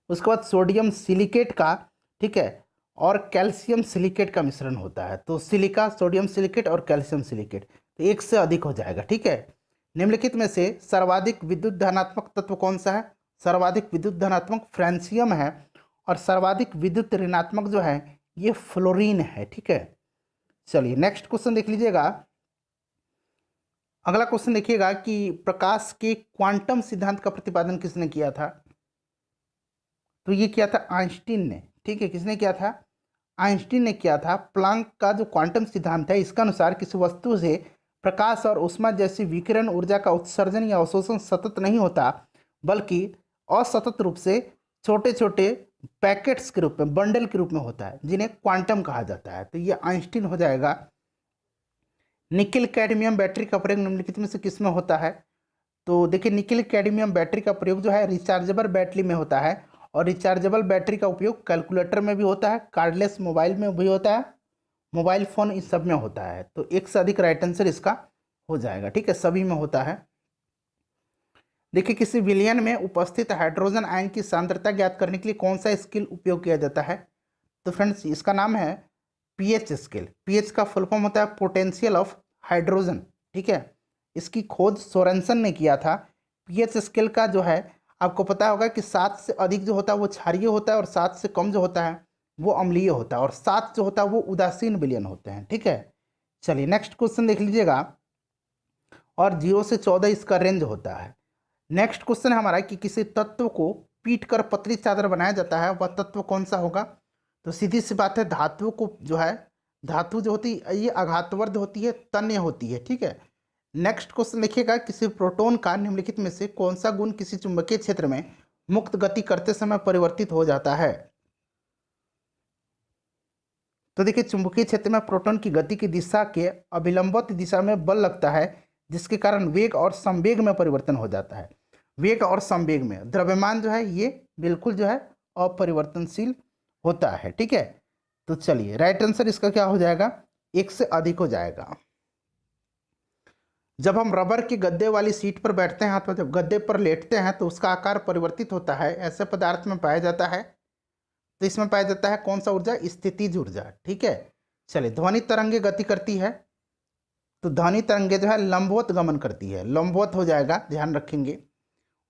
उसके बाद सोडियम सिलिकेट का, ठीक है, और कैल्शियम सिलिकेट का मिश्रण होता है। तो सिलिका, सोडियम सिलिकेट और कैल्शियम सिलिकेट, तो एक से अधिक हो जाएगा, ठीक है। निम्नलिखित में से सर्वाधिक विद्युत धनात्मक तत्व कौन सा है? सर्वाधिक विद्युत धनात्मक फ्रांसियम है और सर्वाधिक विद्युत ऋणात्मक जो है ये फ्लोरीन है, ठीक है। चलिए नेक्स्ट क्वेश्चन देख लीजिएगा। अगला क्वेश्चन देखिएगा कि प्रकाश के क्वांटम सिद्धांत का प्रतिपादन किसने किया था? तो ये किया था आइंस्टीन ने, ठीक है। किसने किया था? आइंस्टीन ने किया था। प्लांक का जो क्वांटम सिद्धांत है इसका अनुसार किसी वस्तु से प्रकाश और ऊष्मा जैसी विकिरण ऊर्जा का उत्सर्जन या अवशोषण सतत नहीं होता, बल्कि असतत रूप से छोटे छोटे पैकेट्स के रूप में, बंडल के रूप में होता है, जिन्हें क्वांटम कहा जाता है। तो ये आइंस्टीन हो जाएगा। निकिल कैडमियम बैटरी का प्रयोग निम्नलिखित में से किस में होता है? तो देखिए निकिल कैडमियम बैटरी का प्रयोग जो है रिचार्जेबल बैटरी में होता है, और रिचार्जेबल बैटरी का उपयोग कैलकुलेटर में भी होता है, कार्डलेस मोबाइल में भी होता है, मोबाइल फ़ोन इस सब में होता है। तो एक से अधिक राइट आंसर इसका हो जाएगा, ठीक है, सभी में होता है। देखिए किसी विलयन में उपस्थित हाइड्रोजन आयन की सांद्रता ज्ञात करने के लिए कौन सा स्केल उपयोग किया जाता है? तो फ्रेंड्स इसका नाम है पीएच स्केल। पीएच का फुल फॉर्म होता है पोटेंशियल ऑफ हाइड्रोजन, ठीक है। इसकी खोज सोरेनसन ने किया था। पीएच स्केल का जो है आपको पता होगा कि 7 से अधिक जो होता है वो क्षारीय होता है, और 7 से कम जो होता है वो अम्लीय होता है, और 7 जो होता है वो उदासीन विलयन होते हैं, ठीक है। चलिए नेक्स्ट क्वेश्चन देख लीजिएगा। और 0 से 14 इसका रेंज होता है। नेक्स्ट क्वेश्चन है हमारा कि किसी तत्व को पीट कर पतली चादर बनाया जाता है, वह तत्व कौन सा होगा? तो सीधी सी बात है, धातुओं को जो है, धातु जो होती है ये आघातवर्ध होती है, तन्य होती है, ठीक है। नेक्स्ट क्वेश्चन लिखिएगा किसी प्रोटॉन का निम्नलिखित में से कौन सा गुण किसी चुंबकीय क्षेत्र में मुक्त गति करते समय परिवर्तित हो जाता है? तो देखिए चुंबकीय क्षेत्र में प्रोटॉन की गति की दिशा के अभिलंबवत दिशा में बल लगता है, जिसके कारण वेग और संवेग में परिवर्तन हो जाता है। वेग और संवेग में द्रव्यमान जो है ये बिल्कुल जो है अपरिवर्तनशील होता है, ठीक है। तो चलिए राइट आंसर इसका क्या हो जाएगा? 1 से अधिक हो जाएगा। जब हम रबर की गद्दे वाली सीट पर बैठते हैं अथवा जब गद्दे पर लेटते हैं तो उसका आकार परिवर्तित होता है, ऐसे पदार्थ में पाया जाता है। तो इसमें पाया जाता है कौन सा ऊर्जा? स्थितिज ऊर्जा, ठीक है। चलिए ध्वनि तरंगे गति करती है, तो ध्वनि तरंगे जो है लंबवत गमन करती है, लंबवत हो जाएगा, ध्यान रखेंगे।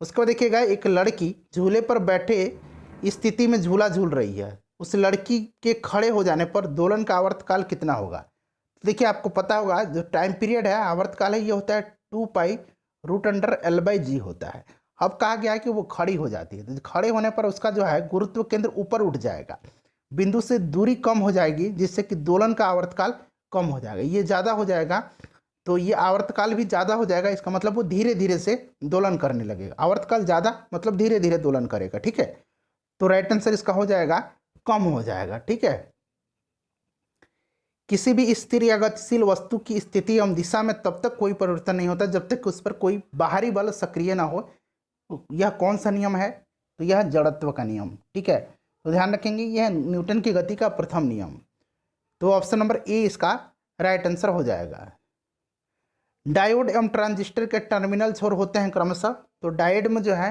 उसके बाद देखिएगा एक लड़की झूले पर बैठे स्थिति में झूला झूल रही है, उस लड़की के खड़े हो जाने पर दोलन का आवर्तकाल कितना होगा? तो देखिए आपको पता होगा जो टाइम पीरियड है, आवर्तकाल है, ये होता है 2π√L/g होता है। अब कहा गया है कि वो खड़ी हो जाती है, तो खड़े होने पर उसका जो है गुरुत्व केंद्र ऊपर उठ जाएगा, बिंदु से दूरी कम हो जाएगी, जिससे कि दोलन का आवर्तकाल कम हो जाएगा। ये ज़्यादा हो जाएगा तो ये आवर्तकाल भी ज़्यादा हो जाएगा, इसका मतलब वो धीरे धीरे से दोलन करने लगेगा। आवर्तकाल ज़्यादा मतलब धीरे धीरे दोलन करेगा, ठीक है। तो राइट आंसर इसका हो जाएगा कम हो जाएगा, ठीक है। किसी भी स्थिर या गतिशील वस्तु की स्थिति एवं दिशा में तब तक कोई परिवर्तन नहीं होता जब तक उस पर कोई बाहरी बल सक्रिय ना हो। यह कौन सा नियम है? तो यह जड़त्व का नियम, ठीक है। तो ध्यान रखेंगे यह न्यूटन की गति का प्रथम नियम। तो ऑप्शन नंबर ए इसका राइट आंसर हो जाएगा। डायोड एवं ट्रांजिस्टर के टर्मिनल छोर होते हैं क्रमशः। तो डायोड में जो है,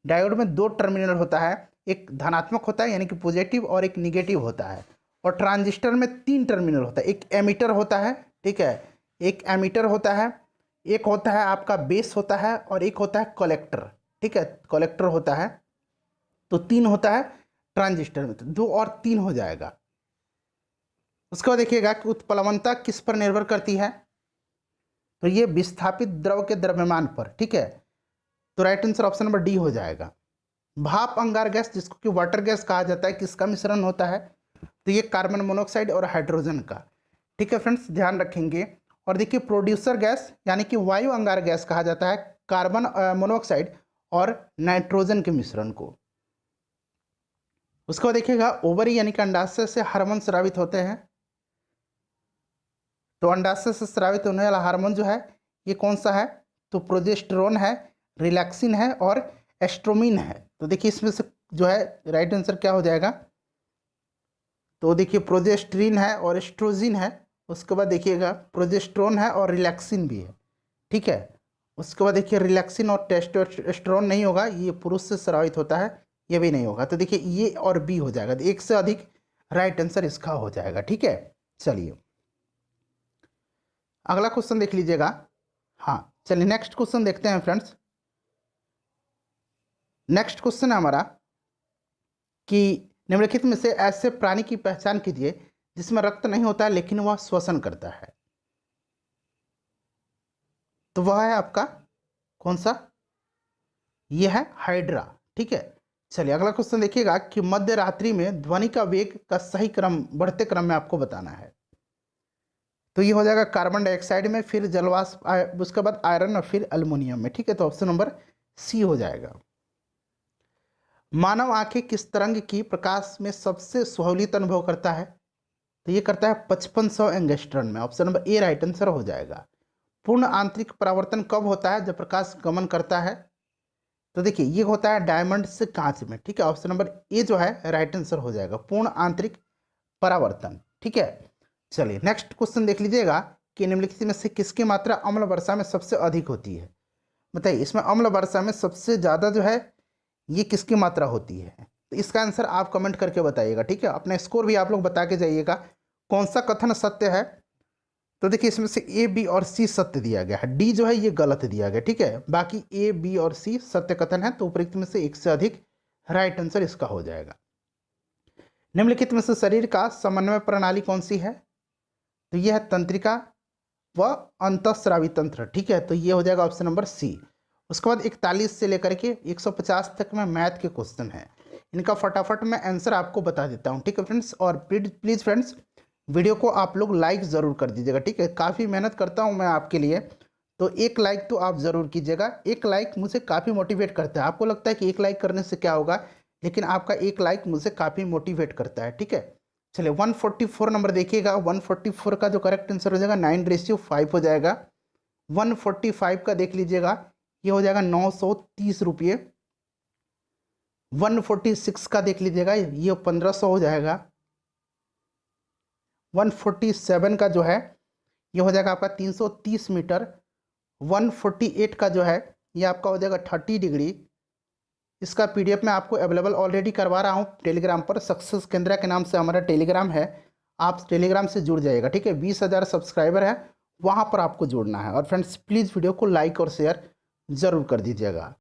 डायोड में दो टर्मिनल होता है, एक धनात्मक होता है यानी कि पॉजिटिव और एक निगेटिव होता है। और ट्रांजिस्टर में तीन टर्मिनल होता है, एक एमीटर होता है, ठीक है, एक एमीटर होता है, एक होता है आपका बेस होता है और एक होता है कलेक्टर, ठीक है, कलेक्टर होता है। तो तीन होता है ट्रांजिस्टर में, तो दो और तीन हो जाएगा। उसके बाद देखिएगा कि उत्प्लवनता किस पर निर्भर करती है? तो ये विस्थापित द्रव के द्रव्यमान पर, ठीक है। तो right answer option number D हो जाएगा। भाप अंगार गैस जिसको कि वाटर गैस कहा जाता है, किसका मिश्रण होता है? तो ये कार्बन मोनोऑक्साइड और हाइड्रोजन का, ठीक है फ्रेंड्स, ध्यान रखेंगे। और देखिए प्रोड्यूसर गैस यानी कि वायु अंगार गैस कहा जाता है कार्बन मोनोऑक्साइड और नाइट्रोजन के मिश्रण को। उसके बाद देखिएगा ओवरी यानी कि अंडाशय से हार्मोन स्रावित होते हैं। तो अंडाशय से स्रावित होने वाला हार्मोन जो है ये कौन सा है? तो प्रोजेस्टेरोन है, रिलैक्सिन है और एस्ट्रोमिन है। तो देखिए इसमें से जो है राइट आंसर क्या हो जाएगा? तो देखिए प्रोजेस्टेरिन है और एस्ट्रोजिन है। उसके बाद देखिएगा प्रोजेस्टेरोन है और रिलैक्सिन भी है, ठीक है। उसके बाद देखिए रिलैक्सिन और टेस्टोस्टेरोन नहीं होगा, ये पुरुष से स्रावित होता है, ये भी नहीं होगा। तो देखिए ये और बी हो जाएगा, तो एक से अधिक राइट आंसर इसका हो जाएगा, ठीक है। चलिए अगला क्वेश्चन देख लीजिएगा। हाँ चलिए नेक्स्ट क्वेश्चन देखते हैं फ्रेंड्स। नेक्स्ट क्वेश्चन है हमारा कि निम्नलिखित में से ऐसे प्राणी की पहचान कीजिए जिसमें रक्त नहीं होता है लेकिन वह श्वसन करता है। तो वह है आपका कौन सा? यह है हाइड्रा, ठीक है। चलिए अगला क्वेश्चन देखिएगा कि मध्य रात्रि में ध्वनि का वेग का सही क्रम बढ़ते क्रम में आपको बताना है। तो ये हो जाएगा कार्बन डाइऑक्साइड में, फिर जलवाष्प, उसके बाद आयरन और फिर एल्युमिनियम में, ठीक है। तो ऑप्शन नंबर सी हो जाएगा। मानव आंखें किस तरंग की प्रकाश में सबसे सहूलियत अनुभव करता है? तो ये करता है 5500 एंगस्ट्रॉन में। Option number A right answer हो जाएगा। पूर्ण आंतरिक परावर्तन कब होता है? जब प्रकाश गमन करता है। तो देखिए ये होता है डायमंड से कांच में, ठीक है। ऑप्शन नंबर ए जो है राइट आंसर हो जाएगा, पूर्ण आंतरिक परावर्तन, ठीक है। चलिए नेक्स्ट क्वेश्चन देख लीजिएगा कि निम्नलिखित में से किसकी मात्रा अम्ल वर्षा में सबसे अधिक होती है? बताइए इसमें अम्ल वर्षा में सबसे ज़्यादा जो है ये किसकी मात्रा होती है? तो इसका आंसर आप कमेंट करके बताइएगा, ठीक है। अपना स्कोर भी आप लोग बता के जाइएगा कौन सा कथन सत्य है। तो देखिए इसमें से ए बी और सी सत्य दिया गया है, डी जो है ये गलत दिया गया, ठीक है। बाकी ए बी और सी सत्य कथन है। तो उपरोक्त में से एक से अधिक राइट आंसर इसका हो जाएगा। निम्नलिखित में से शरीर का समन्वय प्रणाली कौन सी है? तो यह है तंत्रिका व अंतःस्रावी तंत्र, ठीक है। तो ये हो जाएगा ऑप्शन नंबर सी। उसके बाद 41 से लेकर के 150 तक में मैथ के क्वेश्चन है, इनका फटाफट मैं आंसर आपको बता देता हूँ, ठीक है फ्रेंड्स। और प्लीज़ फ्रेंड्स वीडियो को आप लोग लाइक ज़रूर कर दीजिएगा, ठीक है। काफ़ी मेहनत करता हूँ मैं आपके लिए, तो एक लाइक तो आप ज़रूर कीजिएगा। एक लाइक मुझे काफ़ी मोटिवेट करता है। आपको लगता है कि एक लाइक करने से क्या होगा, लेकिन आपका एक लाइक मुझे काफ़ी मोटिवेट करता है, ठीक है। चलिए 144 नंबर देखिएगा। 144 का जो करेक्ट आंसर हो जाएगा 9:5 हो जाएगा। 145 का देख लीजिएगा, ये हो जाएगा 930 रुपये। 146 का देख लीजिएगा, ये 1500 हो जाएगा। 147 का जो है ये हो जाएगा आपका 330 मीटर। 148 का जो है ये आपका हो जाएगा 30 डिग्री। इसका पीडीएफ मैं आपको अवेलेबल ऑलरेडी करवा रहा हूँ टेलीग्राम पर। सक्सेस केंद्रा के नाम से हमारा टेलीग्राम है, आप टेलीग्राम से जुड़ जाइएगा, ठीक है। 20,000 सब्सक्राइबर है, वहाँ पर आपको जुड़ना है। और फ्रेंड्स प्लीज़ वीडियो को लाइक और शेयर ज़रूर कर दीजिएगा।